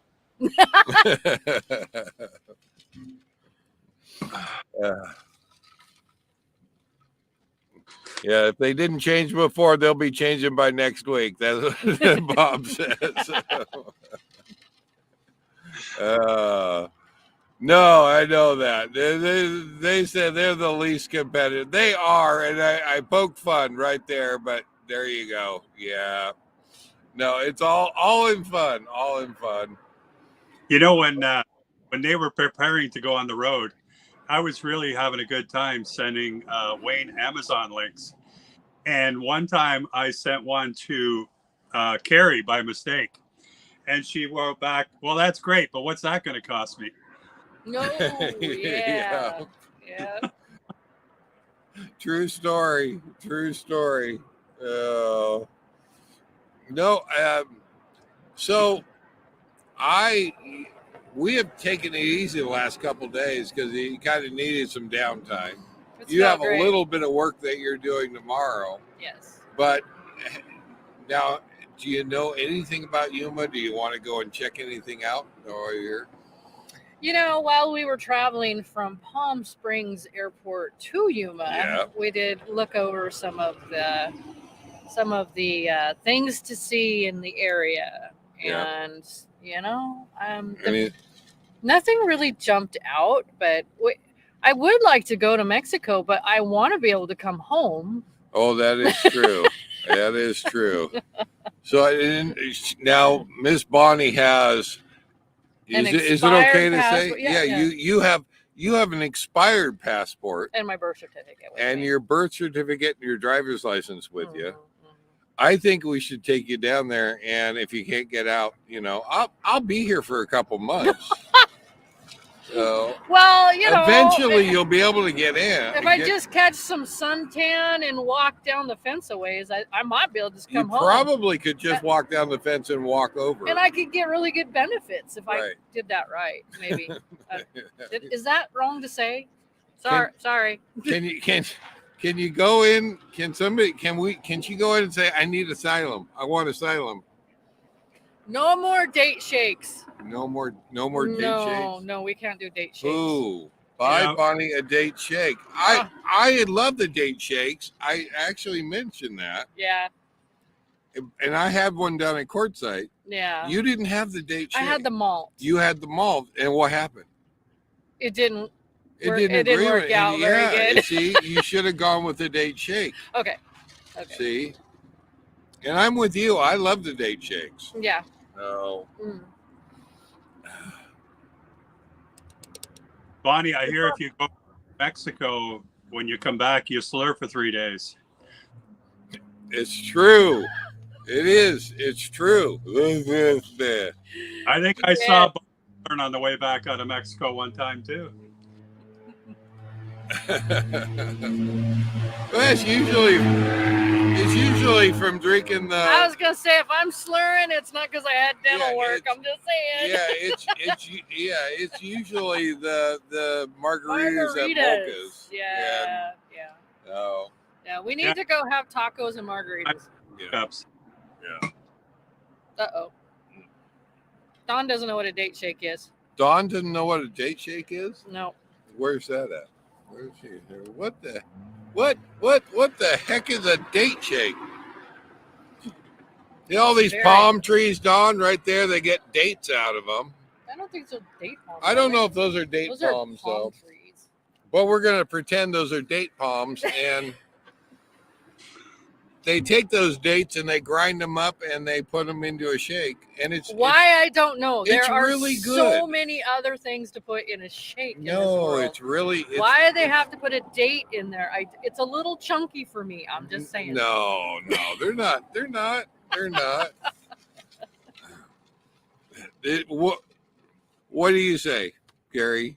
Speaker 1: Yeah, if they didn't change before, they'll be changing by next week. That's what Bob says. No, I know that. They said they're the least competitive. They are, and I poke fun right there, but there you go. Yeah. No, it's all in fun. All in fun.
Speaker 3: When they were preparing to go on the road, I was really having a good time sending Wayne Amazon links. And one time I sent one to Carrie by mistake. And she wrote back, well, that's great, but what's that going to cost me?
Speaker 2: No, yeah.
Speaker 1: True story. No, so we have taken it easy the last couple of days because you kind of needed some downtime. You have a little bit of work that you're doing tomorrow.
Speaker 2: Yes.
Speaker 1: But now, do you know anything about Yuma? Do you want to go and check anything out while you're here?
Speaker 2: While we were traveling from Palm Springs Airport to Yuma, we did look over some of the things to see in the area, and nothing really jumped out. But I would like to go to Mexico, but I want to be able to come home.
Speaker 1: Oh, that is true. That is true. So now Miss Bonnie has. Is it okay to say? Yeah. You have an expired passport
Speaker 2: and my birth certificate
Speaker 1: and your birth certificate and your driver's license with you. I think we should take you down there, and if you can't get out, I'll be here for a couple months. So eventually you'll be able to get in.
Speaker 2: If I just catch some suntan and walk down the fence a ways, I might be able to just come home.
Speaker 1: You probably could just walk down the fence and walk over.
Speaker 2: And I could get really good benefits if I did that right. Maybe. Is that wrong to say? Sorry.
Speaker 1: Can you go in? Can she go in and say, I need asylum? I want asylum.
Speaker 2: No more date shakes.
Speaker 1: No more date shakes.
Speaker 2: No, we can't do date shakes.
Speaker 1: Ooh, buy Bonnie a date shake. I love the date shakes. I actually mentioned that.
Speaker 2: Yeah.
Speaker 1: And I had one down at Quartzsite.
Speaker 2: Yeah.
Speaker 1: You didn't have the date shake.
Speaker 2: I had the malt.
Speaker 1: You had the malt, and what happened?
Speaker 2: It didn't
Speaker 1: didn't
Speaker 2: work out very good.
Speaker 1: See, you should have gone with the date shake.
Speaker 2: Okay.
Speaker 1: See, and I'm with you. I love the date shakes.
Speaker 2: Yeah.
Speaker 1: Oh.
Speaker 3: Bonnie, I hear if you go to Mexico, when you come back, you slur for 3 days.
Speaker 1: It's true. It is. It's true.
Speaker 3: I think I saw Bonnie on the way back out of Mexico one time too.
Speaker 1: Well, it's usually from drinking the.
Speaker 2: I was gonna say if I'm slurring, it's not because I had dental
Speaker 1: Yeah,
Speaker 2: work.
Speaker 1: it's-
Speaker 2: I'm just saying.
Speaker 1: It's usually the margaritas at Mocha's.
Speaker 2: Yeah.
Speaker 1: Oh,
Speaker 2: Yeah. We need
Speaker 3: Yeah.
Speaker 2: to go have tacos and margaritas.
Speaker 1: yeah.
Speaker 3: Cups.
Speaker 2: Uh-oh. Don doesn't know what a date shake is.
Speaker 1: Dawn doesn't know what a date shake is.
Speaker 2: No.
Speaker 1: Where's that at? Where's she? What the heck is a date shake? See all these
Speaker 2: Very-
Speaker 1: palm trees, Dawn, right there. They get dates out of them.
Speaker 2: I don't think so. Date palms.
Speaker 1: I don't know if those are date
Speaker 2: Those
Speaker 1: palms,
Speaker 2: are palm
Speaker 1: though.
Speaker 2: trees.
Speaker 1: But we're gonna pretend those are date palms, and they take those dates and they grind them up and they put them into a shake, and it's
Speaker 2: Why I don't know. There
Speaker 1: it's
Speaker 2: are
Speaker 1: really
Speaker 2: so
Speaker 1: good.
Speaker 2: many other things to put in a shake. In this
Speaker 1: no,
Speaker 2: world.
Speaker 1: it's really it's,
Speaker 2: Why do they have to put a date in there? It's a little chunky for me. I'm just saying.
Speaker 1: No, they're not. They're not. What do you say, Gary?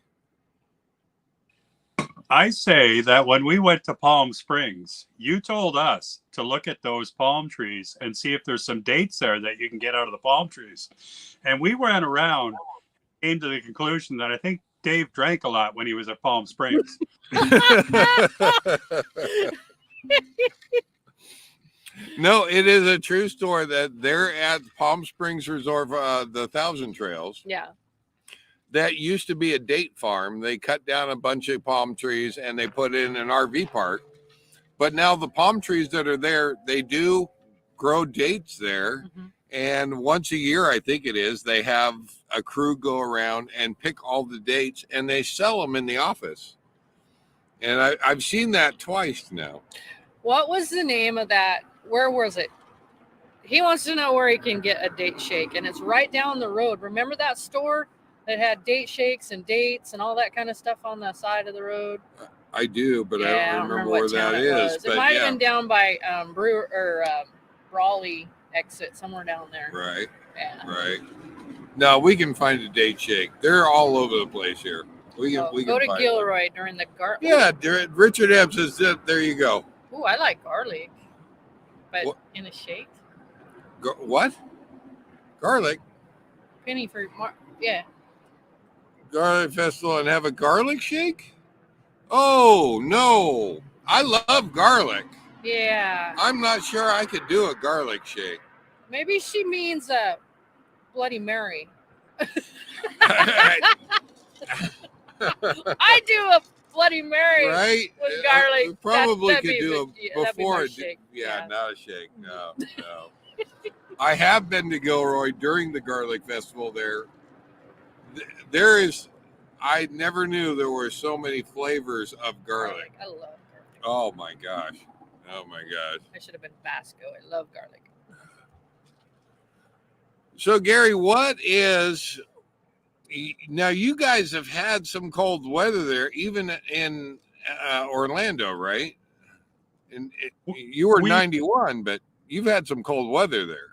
Speaker 3: I say that when we went to Palm Springs, you told us to look at those palm trees and see if there's some dates there that you can get out of the palm trees. And we went around, came to the conclusion that I think Dave drank a lot when he was at Palm Springs.
Speaker 1: No, it is a true story that they're at Palm Springs Resort, the Thousand Trails.
Speaker 2: Yeah.
Speaker 1: That used to be a date farm. They cut down a bunch of palm trees and they put in an RV park. But now the palm trees that are there, they do grow dates there.
Speaker 2: Mm-hmm.
Speaker 1: And once a year, I think it is, they have a crew go around and pick all the dates and they sell them in the office. And I've seen that twice now.
Speaker 2: What was the name of that? Where was it? He wants to know where he can get a date shake, and it's right down the road. Remember that store that had date shakes and dates and all that kind of stuff on the side of the road?
Speaker 1: I do, but I don't remember
Speaker 2: what
Speaker 1: where
Speaker 2: town
Speaker 1: that
Speaker 2: it
Speaker 1: is.
Speaker 2: was.
Speaker 1: But
Speaker 2: It might
Speaker 1: yeah,
Speaker 2: have been down by Brewer or Brawley exit, somewhere down there.
Speaker 1: right,
Speaker 2: Yeah.
Speaker 1: right. No, we can find a date shake. They're all over the place here. We can
Speaker 2: Go to
Speaker 1: find
Speaker 2: Gilroy during the garlic.
Speaker 1: Yeah, Richard Ebb says that. There you go.
Speaker 2: Ooh, I like garlic, but
Speaker 1: What?
Speaker 2: in a shake.
Speaker 1: What? Garlic?
Speaker 2: Penny for yeah.
Speaker 1: Garlic festival and have a garlic shake? Oh no, I love garlic.
Speaker 2: Yeah.
Speaker 1: I'm not sure I could do a garlic shake.
Speaker 2: Maybe she means a Bloody Mary. I do a Bloody Mary
Speaker 1: Right?
Speaker 2: with garlic.
Speaker 1: We probably
Speaker 2: That'd
Speaker 1: could
Speaker 2: be
Speaker 1: do
Speaker 2: the-
Speaker 1: a
Speaker 2: that'd be my
Speaker 1: before.
Speaker 2: shake.
Speaker 1: Yeah,
Speaker 2: Yeah.
Speaker 1: not a shake. No. I have been to Gilroy during the garlic festival there. There is, I never knew there were so many flavors of garlic.
Speaker 2: I love garlic.
Speaker 1: Oh my gosh. Oh my gosh.
Speaker 2: I should have been Basco. I love garlic.
Speaker 1: So Gary, what is now? You guys have had some cold weather there, even in Orlando, right? And you were 91, but you've had some cold weather there.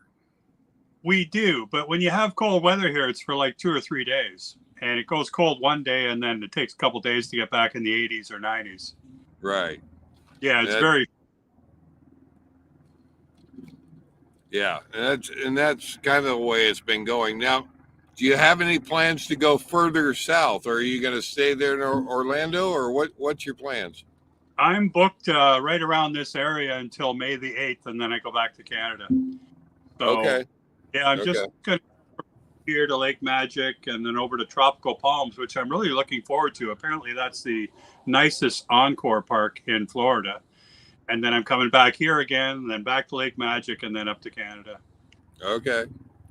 Speaker 3: We do, but when you have cold weather here, it's for like 2 or 3 days. And it goes cold one day, and then it takes a couple days to get back in the 80s or 90s.
Speaker 1: Right.
Speaker 3: Yeah, it's
Speaker 1: Yeah, and that's kind of the way it's been going. Now, do you have any plans to go further south, or are you going to stay there in Orlando, or what's your plans?
Speaker 3: I'm booked right around this area until May the 8th, and then I go back to Canada. So,
Speaker 1: Okay.
Speaker 3: yeah, I'm just going to here to Lake Magic and then over to Tropical Palms, which I'm really looking forward to. Apparently, that's the nicest encore park in Florida. And then I'm coming back here again, and then back to Lake Magic, and then up to Canada.
Speaker 1: Okay.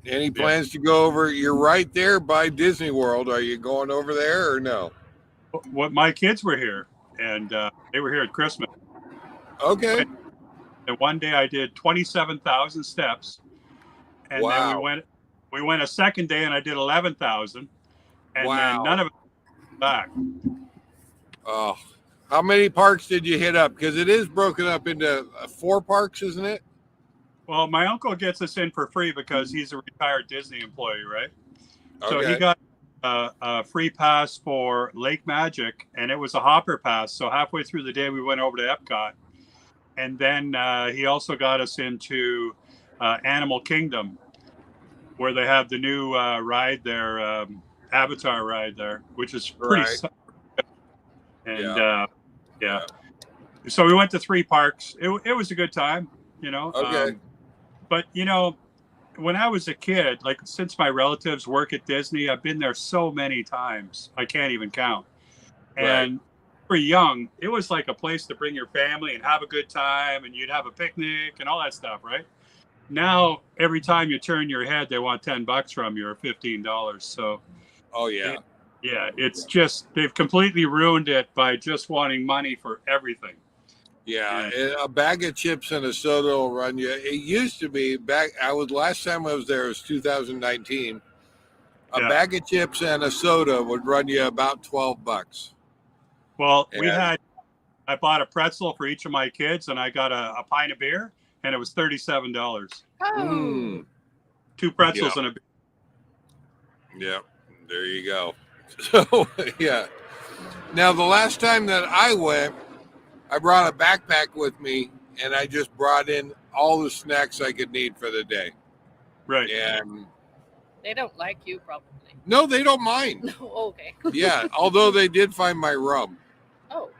Speaker 1: Any plans to go over? You're right there by Disney World. Are you going over there or no?
Speaker 3: What my kids were here, and they were here at Christmas.
Speaker 1: Okay.
Speaker 3: And one day I did 27,000 steps, and then we went a second day, and I did 11,000, and then none of it back.
Speaker 1: Oh. How many parks did you hit up? Because it is broken up into 4 parks, isn't it?
Speaker 3: Well, my uncle gets us in for free because he's a retired Disney employee, right? So
Speaker 1: Okay.
Speaker 3: he got a free pass for Lake Magic, and it was a hopper pass. So halfway through the day, we went over to Epcot, and then he also got us into Animal Kingdom, where they have the new ride there, Avatar ride there, which is pretty.
Speaker 1: Right.
Speaker 3: And yeah. So we went to 3 parks. It was a good time, you know.
Speaker 1: Okay.
Speaker 3: But you know, when I was a kid, like since my relatives work at Disney, I've been there so many times I can't even count. And for young, it was like a place to bring your family and have a good time, and you'd have a picnic and all that stuff, right? Now every time you turn your head, they want $10 from you or $15. So
Speaker 1: Oh yeah.
Speaker 3: yeah, it's just they've completely ruined it by just wanting money for everything.
Speaker 1: Yeah, a bag of chips and a soda will run you. It used to be back. Last time I was there was 2019. A
Speaker 3: Yeah.
Speaker 1: bag of chips and a soda would run you about $12.
Speaker 3: Well,
Speaker 1: And-
Speaker 3: I bought a pretzel for each of my kids, and I got a pint of beer, and it was $37.
Speaker 2: Oh,
Speaker 1: Mm,
Speaker 3: 2 pretzels and a beer.
Speaker 1: yeah, there you go. So yeah. Now the last time that I went, I brought a backpack with me, and I just brought in all the snacks I could need for the day.
Speaker 3: Right.
Speaker 1: And
Speaker 2: they don't like you, probably.
Speaker 1: no, they don't mind.
Speaker 2: No, okay.
Speaker 1: Yeah, although they did find my rum.
Speaker 2: Oh,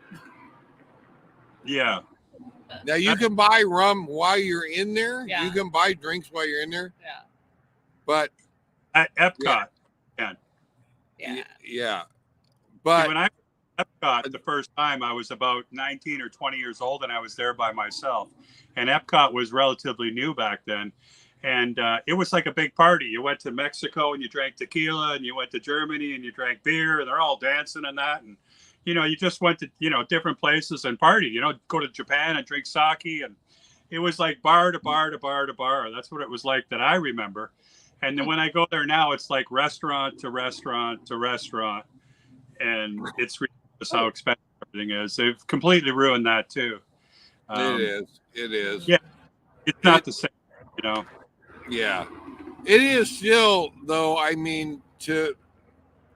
Speaker 3: Yeah.
Speaker 1: Now you can buy rum while you're in there.
Speaker 2: Yeah.
Speaker 1: You can buy drinks while you're in there.
Speaker 2: yeah,
Speaker 1: But
Speaker 3: At Epcot.
Speaker 2: yeah.
Speaker 1: yeah.
Speaker 3: See,
Speaker 1: But
Speaker 3: when I Epcot the first time, I was about 19 or 20 years old, and I was there by myself. And Epcot was relatively new back then. And it was like a big party. You went to Mexico and you drank tequila, and you went to Germany and you drank beer, and they're all dancing and that. And, you know, you just went to, you know, different places and party, you know, go to Japan and drink sake. And it was like bar to bar to bar to bar. That's what it was like that I remember. And then when I go there now, it's like restaurant to restaurant to restaurant. And it's ridiculous how expensive everything is. They've completely ruined that too.
Speaker 1: it is. It is.
Speaker 3: Yeah. It's not the same, you know.
Speaker 1: Yeah. It is still, though. I mean,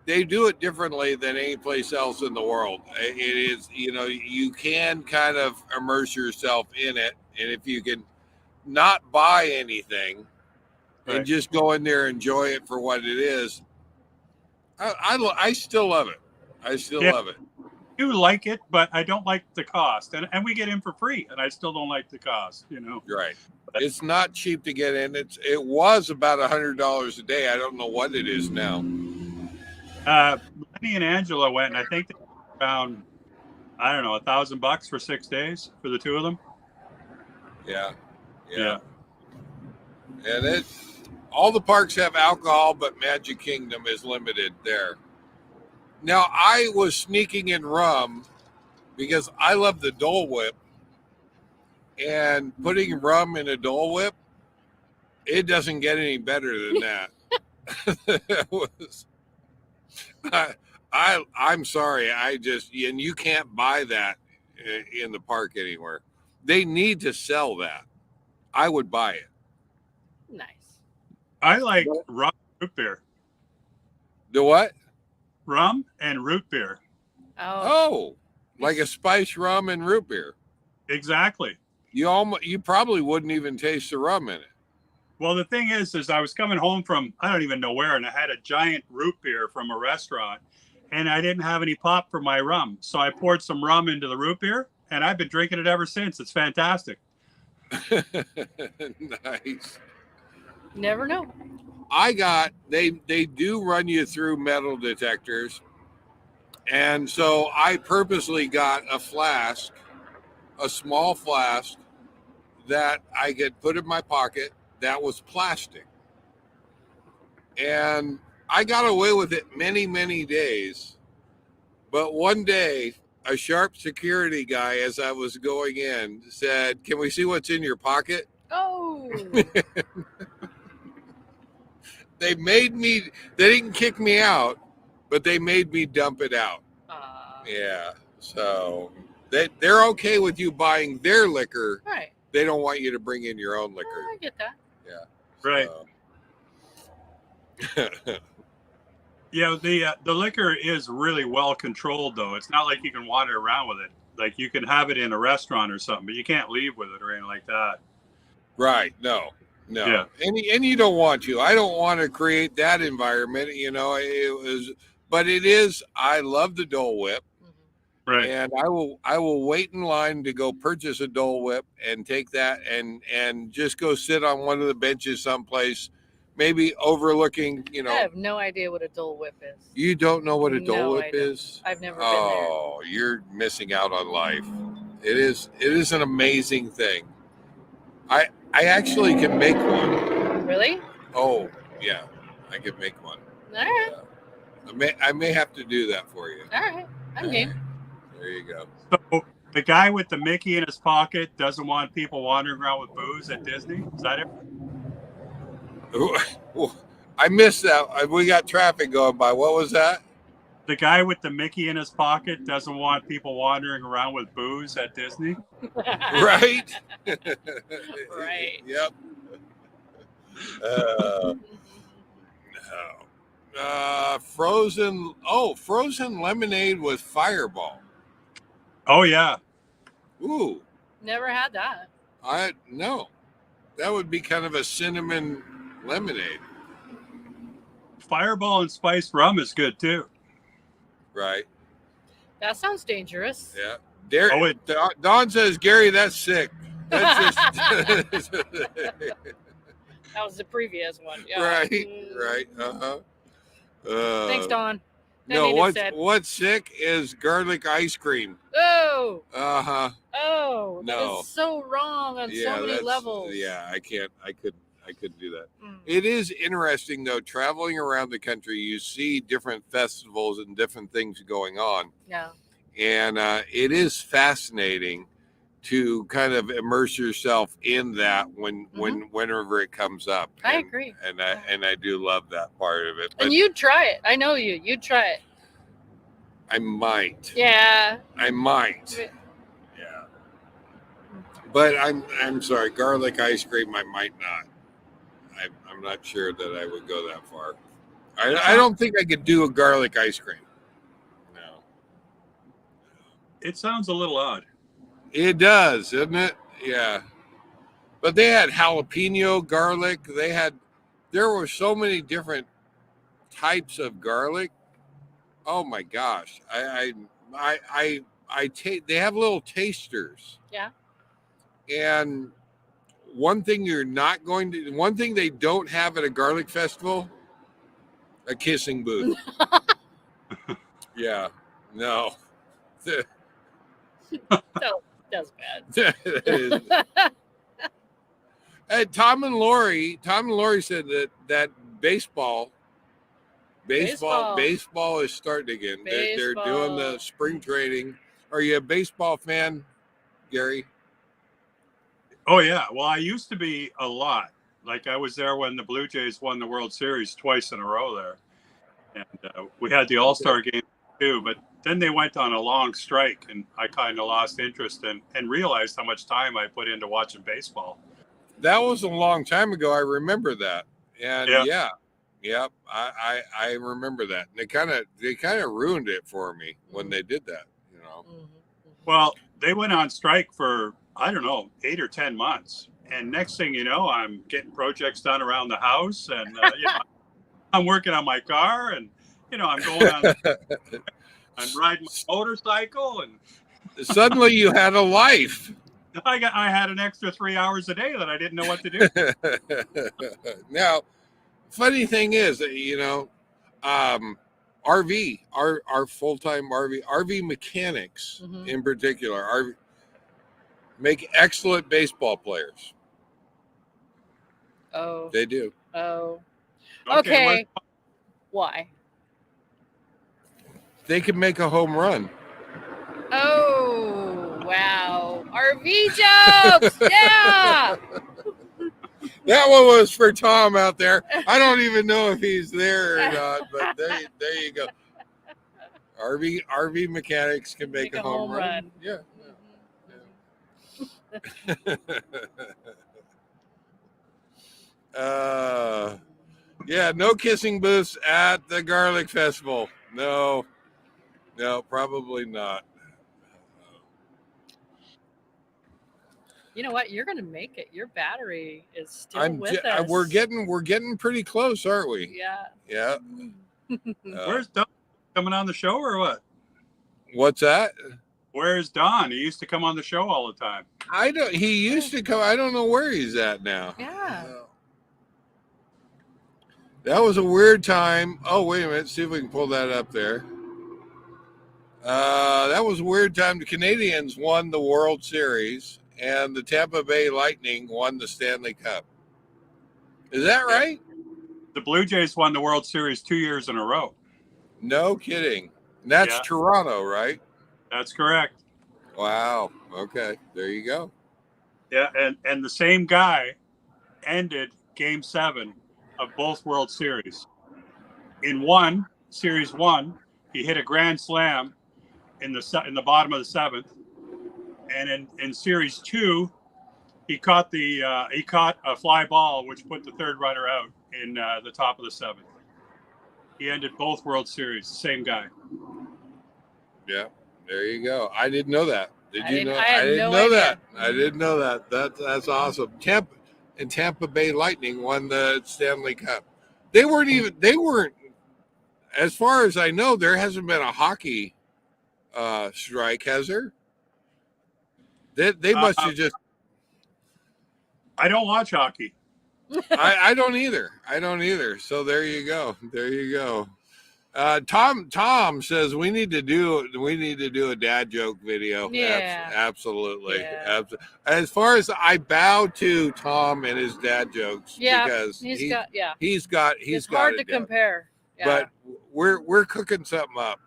Speaker 1: they do it differently than any place else in the world. It is, you know, you can kind of immerse yourself in it, and if you can not buy anything
Speaker 3: Right.
Speaker 1: and just go in there and enjoy it for what it is, I still love it. I still
Speaker 3: Yeah.
Speaker 1: love it.
Speaker 3: I do like it, but I don't like the cost. And we get in for free, and I still don't like the cost, you know.
Speaker 1: Right. It's not cheap to get in. It was about $100 a day. I don't know what it is now.
Speaker 3: Lenny and Angela went, and I think they found, I don't know, $1,000 for 6 days for the 2 of them.
Speaker 1: Yeah. And all the parks have alcohol, but Magic Kingdom is limited there. Now, I was sneaking in rum because I love the Dole Whip, and putting rum in a Dole Whip, it doesn't get any better than that. It was, I'm sorry. And you can't buy that in the park anywhere. They need to sell that. I would buy it.
Speaker 2: Nice.
Speaker 3: I like rum and root beer.
Speaker 1: The what?
Speaker 3: Rum and root beer.
Speaker 2: Oh,
Speaker 1: Oh, like a spice rum and root beer.
Speaker 3: Exactly.
Speaker 1: You probably wouldn't even taste the rum in it.
Speaker 3: Well, the thing is I was coming home from, I don't even know where, and I had a giant root beer from a restaurant, and I didn't have any pop for my rum. So I poured some rum into the root beer, and I've been drinking it ever since. It's fantastic.
Speaker 1: Nice.
Speaker 2: never know.
Speaker 1: They do run you through metal detectors. And so I purposely got a flask, a small flask that I could put in my pocket that was plastic. And I got away with it many, many days. But one day, a sharp security guy, as I was going in, said, "Can we see what's in your pocket?"
Speaker 2: Oh,
Speaker 1: They didn't kick me out, but they made me dump it out. Yeah. So they're okay with you buying their liquor.
Speaker 2: right.
Speaker 1: They don't want you to bring in your own liquor.
Speaker 2: I get that.
Speaker 3: Right.
Speaker 1: So.
Speaker 3: Yeah, the liquor is really well controlled, though. It's not like you can wander around with it. Like you can have it in a restaurant or something, but you can't leave with it or anything like that.
Speaker 1: Right. No. No.
Speaker 3: Yeah.
Speaker 1: And you don't want to. I don't want to create that environment. It was, but it is. I love the Dole Whip,
Speaker 2: Mhm.
Speaker 3: Right.
Speaker 1: and I will wait in line to go purchase a Dole Whip and take that and just go sit on one of the benches someplace, maybe overlooking.
Speaker 2: I have no idea what a Dole Whip is.
Speaker 1: You don't know what a Dole
Speaker 2: No,
Speaker 1: Whip
Speaker 2: I don't.
Speaker 1: is?
Speaker 2: I've never been there.
Speaker 1: Oh, you're missing out on life. It is an amazing thing. I actually can make one.
Speaker 2: Really?
Speaker 1: Oh, yeah. I can make one.
Speaker 2: All right.
Speaker 1: I may have to do that for you.
Speaker 2: All right. I'm game.
Speaker 1: There you go.
Speaker 3: So the guy with the Mickey in his pocket doesn't want people wandering around with booze at Disney. Is that it?
Speaker 1: I missed that. We got traffic going by. What was that?
Speaker 3: The guy with the Mickey in his pocket doesn't want people wandering around with booze at Disney.
Speaker 1: Right?
Speaker 2: Right.
Speaker 1: Yep. No. Frozen lemonade with Fireball.
Speaker 3: Oh yeah.
Speaker 1: Ooh,
Speaker 2: Never had that.
Speaker 1: no. That would be kind of a cinnamon lemonade,
Speaker 3: Fireball and spiced rum is good too.
Speaker 1: right?
Speaker 2: That sounds dangerous.
Speaker 1: Yeah. Don says, Gary, that's sick. That's just
Speaker 2: That was the previous one. Yeah.
Speaker 1: right,
Speaker 2: Mm.
Speaker 1: right.
Speaker 2: Thanks, Don.
Speaker 1: No,
Speaker 2: Didn't mean to
Speaker 1: what's sick is garlic ice cream.
Speaker 2: Oh,
Speaker 1: Uh-huh.
Speaker 2: oh,
Speaker 1: No.
Speaker 2: that is so wrong on so many
Speaker 1: that's-
Speaker 2: levels.
Speaker 1: Yeah, I couldn't do that.
Speaker 2: Mm.
Speaker 1: It is interesting though, traveling around the country, you see different festivals and different things going on.
Speaker 2: Yeah.
Speaker 1: And it is fascinating to kind of immerse yourself in that whenever it comes up.
Speaker 2: I
Speaker 1: And-
Speaker 2: agree.
Speaker 1: And I do love that part of it. But
Speaker 2: And you'd try it. I know you. You'd try it.
Speaker 1: I might.
Speaker 2: Yeah.
Speaker 1: I might. Yeah. But I'm sorry, garlic ice cream I might not. I'm not sure that I would go that far. I don't think I could do a garlic ice cream. No.
Speaker 3: It sounds a little odd.
Speaker 1: It does, isn't it? Yeah. But they had jalapeno garlic. There were so many different types of garlic. Oh my gosh. They have little tasters.
Speaker 2: Yeah.
Speaker 1: And one thing they don't have at a garlic festival, a kissing booth. Yeah. No.
Speaker 2: That's bad.
Speaker 1: And Tom and Lori said that baseball is starting again. They're doing the
Speaker 2: Baseball.
Speaker 1: spring training. Are you a baseball fan, Gary?
Speaker 3: Oh yeah. Well, I used to be a lot. Like I was there when the Blue Jays won the World Series twice in a row there, and we had the All-Star game too. But then they went on a long strike, and I kind of lost interest and realized how much time I put into watching baseball.
Speaker 1: That was a long time ago. I remember that. And
Speaker 3: Yeah.
Speaker 1: yep, I remember that. And they kind of ruined it for me when they did that, you know.
Speaker 2: Mhm.
Speaker 3: Well, they went on strike for, I don't know, 8 or 10 months. And next thing you know, I'm getting projects done around the house, and I'm working on my car, and I'm going on, I'm riding my motorcycle, and
Speaker 1: Suddenly you had a life.
Speaker 3: I had an extra 3 hours a day that I didn't know what to do.
Speaker 1: Now, funny thing is, RV, our full-time RV mechanics
Speaker 2: Mhm.
Speaker 1: in particular, make excellent baseball players.
Speaker 2: Oh.
Speaker 1: They do.
Speaker 2: Oh. Okay. Why?
Speaker 1: They can make a home run.
Speaker 2: Oh, wow. RV jokes. Yeah.
Speaker 1: That one was for Tom out there. I don't even know if he's there or not, but there you go. RV mechanics can make a home run. Yeah. Yeah, no kissing booths at the Garlic Festival. No, probably not.
Speaker 2: You know what? You're going to make it. Your battery is still with us.
Speaker 1: We're getting pretty close, aren't we?
Speaker 2: Yeah.
Speaker 1: Yeah.
Speaker 3: Where's Don coming on the show or what?
Speaker 1: What's that?
Speaker 3: Where's Don? He used to come on the show all the time.
Speaker 1: He used to come. I don't know where he's at now.
Speaker 2: Yeah.
Speaker 1: That was a weird time. Oh, wait a minute. See if we can pull that up there. That was a weird time. The Canadians won the World Series, and the Tampa Bay Lightning won the Stanley Cup. Is that right?
Speaker 3: The Blue Jays won the World Series 2 years in a row.
Speaker 1: No kidding. And that's
Speaker 3: Yeah.
Speaker 1: Toronto, right?
Speaker 3: That's correct.
Speaker 1: Wow. Okay. There you go.
Speaker 3: Yeah, and the same guy ended Game 7 of both World Series. In Series 1, he hit a grand slam in the bottom of the 7th, and in Series 2, he caught a fly ball which put the third runner out in the top of the 7th. He ended both World Series. Same guy.
Speaker 1: Yeah. There you go. I didn't know that. Did you know?
Speaker 2: I
Speaker 1: didn't
Speaker 2: no
Speaker 1: know
Speaker 2: idea.
Speaker 1: that. I didn't know that. That's awesome. Tampa Bay Lightning won the Stanley Cup. They weren't, as far as I know, there hasn't been a hockey strike, has there? They must have just.
Speaker 3: I don't watch hockey.
Speaker 1: I don't either. So there you go. Tom says we need to do a dad joke video.
Speaker 2: Yeah.
Speaker 1: Absolutely.
Speaker 2: Yeah.
Speaker 1: As far as I bow to Tom and his dad jokes,
Speaker 2: Yeah,
Speaker 1: because
Speaker 2: he's got
Speaker 1: it's
Speaker 2: hard
Speaker 1: got
Speaker 2: to
Speaker 1: it down.
Speaker 2: compare. Yeah.
Speaker 1: But we're cooking something up.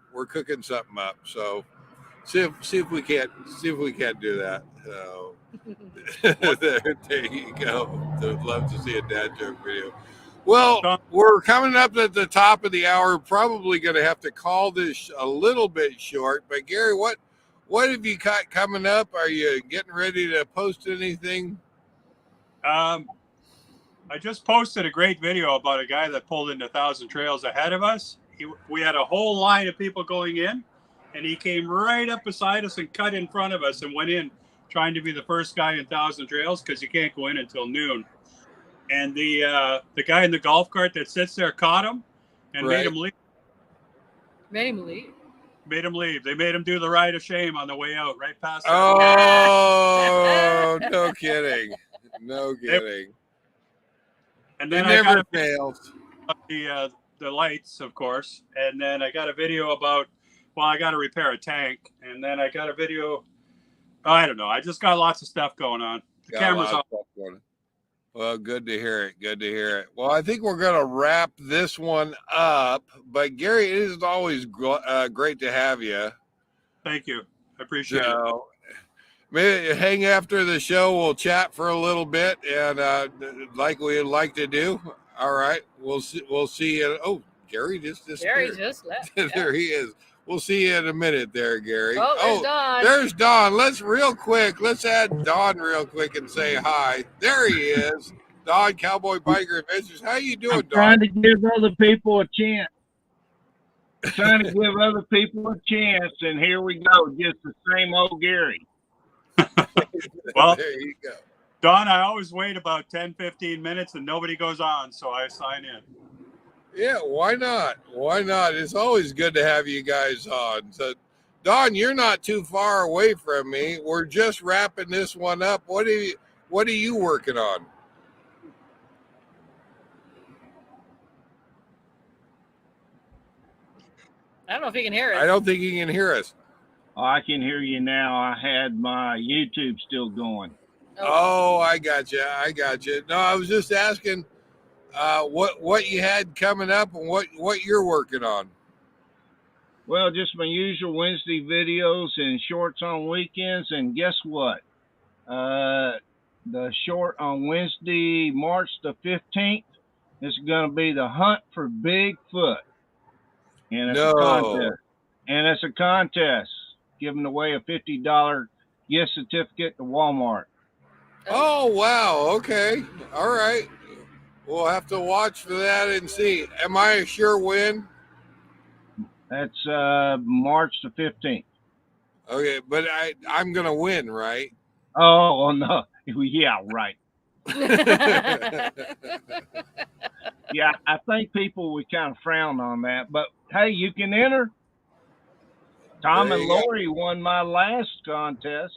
Speaker 1: So see if we can't do that. So there you go. I'd love to see a dad joke video. Well, we're coming up at the top of the hour. Probably going to have to call this a little bit short. But Gary, what have you got coming up? Are you getting ready to post anything?
Speaker 3: I just posted a great video about a guy that pulled into 1,000 Trails ahead of us. We had a whole line of people going in, and he came right up beside us and cut in front of us and went in, trying to be the first guy in 1,000 Trails because you can't go in until noon. And the guy in the golf cart that sits there caught him and made him leave.
Speaker 2: Made him leave.
Speaker 3: Made him leave. They made him do the ride of shame on the way out, right past.
Speaker 1: Oh, no kidding. No kidding.
Speaker 3: And then
Speaker 1: it never fails.
Speaker 3: The lights, of course. And then I got a video about, I got to repair a tank. And then I got a video. I don't know. I just got lots of stuff going on. The camera's off.
Speaker 1: Well, good to hear it. Well, I think we're going to wrap this one up. But, Gary, it is always great to have you.
Speaker 3: Thank you. I appreciate it.
Speaker 1: Maybe hang after the show. We'll chat for a little bit, and like we like to do. All right. We'll see you. Oh, Gary just disappeared.
Speaker 2: Gary just left.
Speaker 1: There he is. We'll see you in a minute there, Gary.
Speaker 2: Oh, Don.
Speaker 1: There's Don. Let's add Don real quick and say hi. There he is. Don, Cowboy Biker Adventures. How you doing, Don?
Speaker 4: Trying to give other people a chance. And here we go. Just the same old Gary.
Speaker 3: Well,
Speaker 1: there you go.
Speaker 3: Don, I always wait about 10, 15 minutes and nobody goes on, so I sign in.
Speaker 1: Yeah, why not? It's always good to have you guys on. So, Don, you're not too far away from me. We're just wrapping this one up. What are you working on?
Speaker 2: I don't know if he can hear us.
Speaker 1: I don't think he can hear us.
Speaker 4: Oh, I can hear you now. I had my YouTube still going.
Speaker 1: Oh, I got you. No, I was just asking what you had coming up and what you're working on.
Speaker 4: Well, just my usual Wednesday videos and shorts on weekends. And guess what? The short on Wednesday, March the 15th, is going to be the hunt for Bigfoot. And it's a contest. And it's a contest giving away a $50 gift certificate to Walmart.
Speaker 1: Oh, wow. Okay. All right. We'll have to watch for that and see. Am I a sure win?
Speaker 4: That's March the 15th.
Speaker 1: Okay, but I'm gonna win, right?
Speaker 4: Oh no, yeah, right. Yeah, I think people would kind of frown on that, but hey, you can enter. Tom
Speaker 1: There
Speaker 4: and
Speaker 1: you go.
Speaker 4: Lori won my last contest.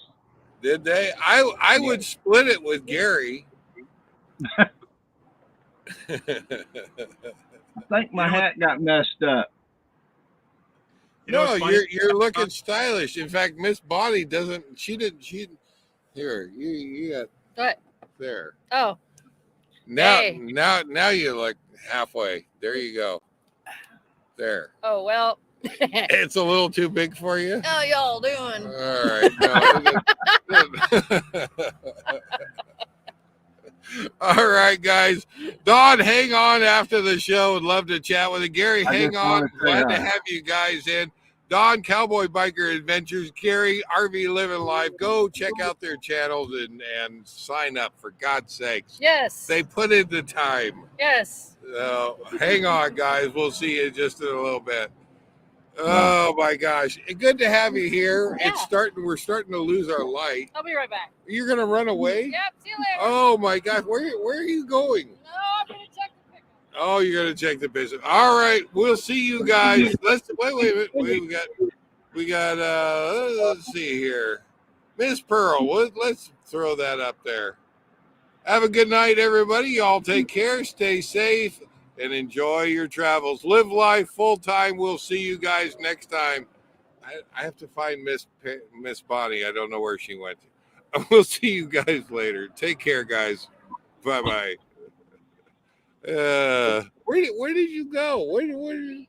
Speaker 1: Did they? I would split it with Gary.
Speaker 4: I think my
Speaker 3: You know,
Speaker 4: hat got messed up.
Speaker 1: No,
Speaker 3: it's funny.
Speaker 1: you're looking stylish. In fact, Miss Bonnie doesn't. She didn't. Here, you got
Speaker 2: What?
Speaker 1: there.
Speaker 2: Oh,
Speaker 1: Now,
Speaker 2: Hey.
Speaker 1: now you look halfway. There you go. There.
Speaker 2: oh well.
Speaker 1: It's a little too big for you.
Speaker 2: How y'all doing?
Speaker 1: All right. No, all right, guys. Don, hang on after the show. Would love to chat with you. Gary,
Speaker 4: I
Speaker 1: hang
Speaker 4: just
Speaker 1: on.
Speaker 4: wanna say
Speaker 1: Glad to
Speaker 4: hi.
Speaker 1: have you guys in. Don, Cowboy Biker Adventures, Gary, RV Living Life. Go check out their channels and sign up, for God's sakes.
Speaker 2: Yes.
Speaker 1: They put in the time.
Speaker 2: Yes.
Speaker 1: Hang on, guys. We'll see you just in a little bit. Oh my gosh. Good to have you here.
Speaker 2: Yeah.
Speaker 1: We're starting to lose our light.
Speaker 2: I'll be right back.
Speaker 1: You're gonna run away?
Speaker 2: Yep. See you later.
Speaker 1: Oh my gosh, where are you going?
Speaker 2: No, I'm gonna check the pickup.
Speaker 1: Oh, you're gonna check the business. All right, we'll see you guys. Let's wait a minute. We got let's see here. Miss Pearl, let's throw that up there. Have a good night, everybody. Y'all take care, stay safe, and enjoy your travels. Live life full time. We'll see you guys next time. I have to find Miss Bonnie. I don't know where she went. We'll see you guys later. Take care, guys. Bye bye. Where did you go? Where did you?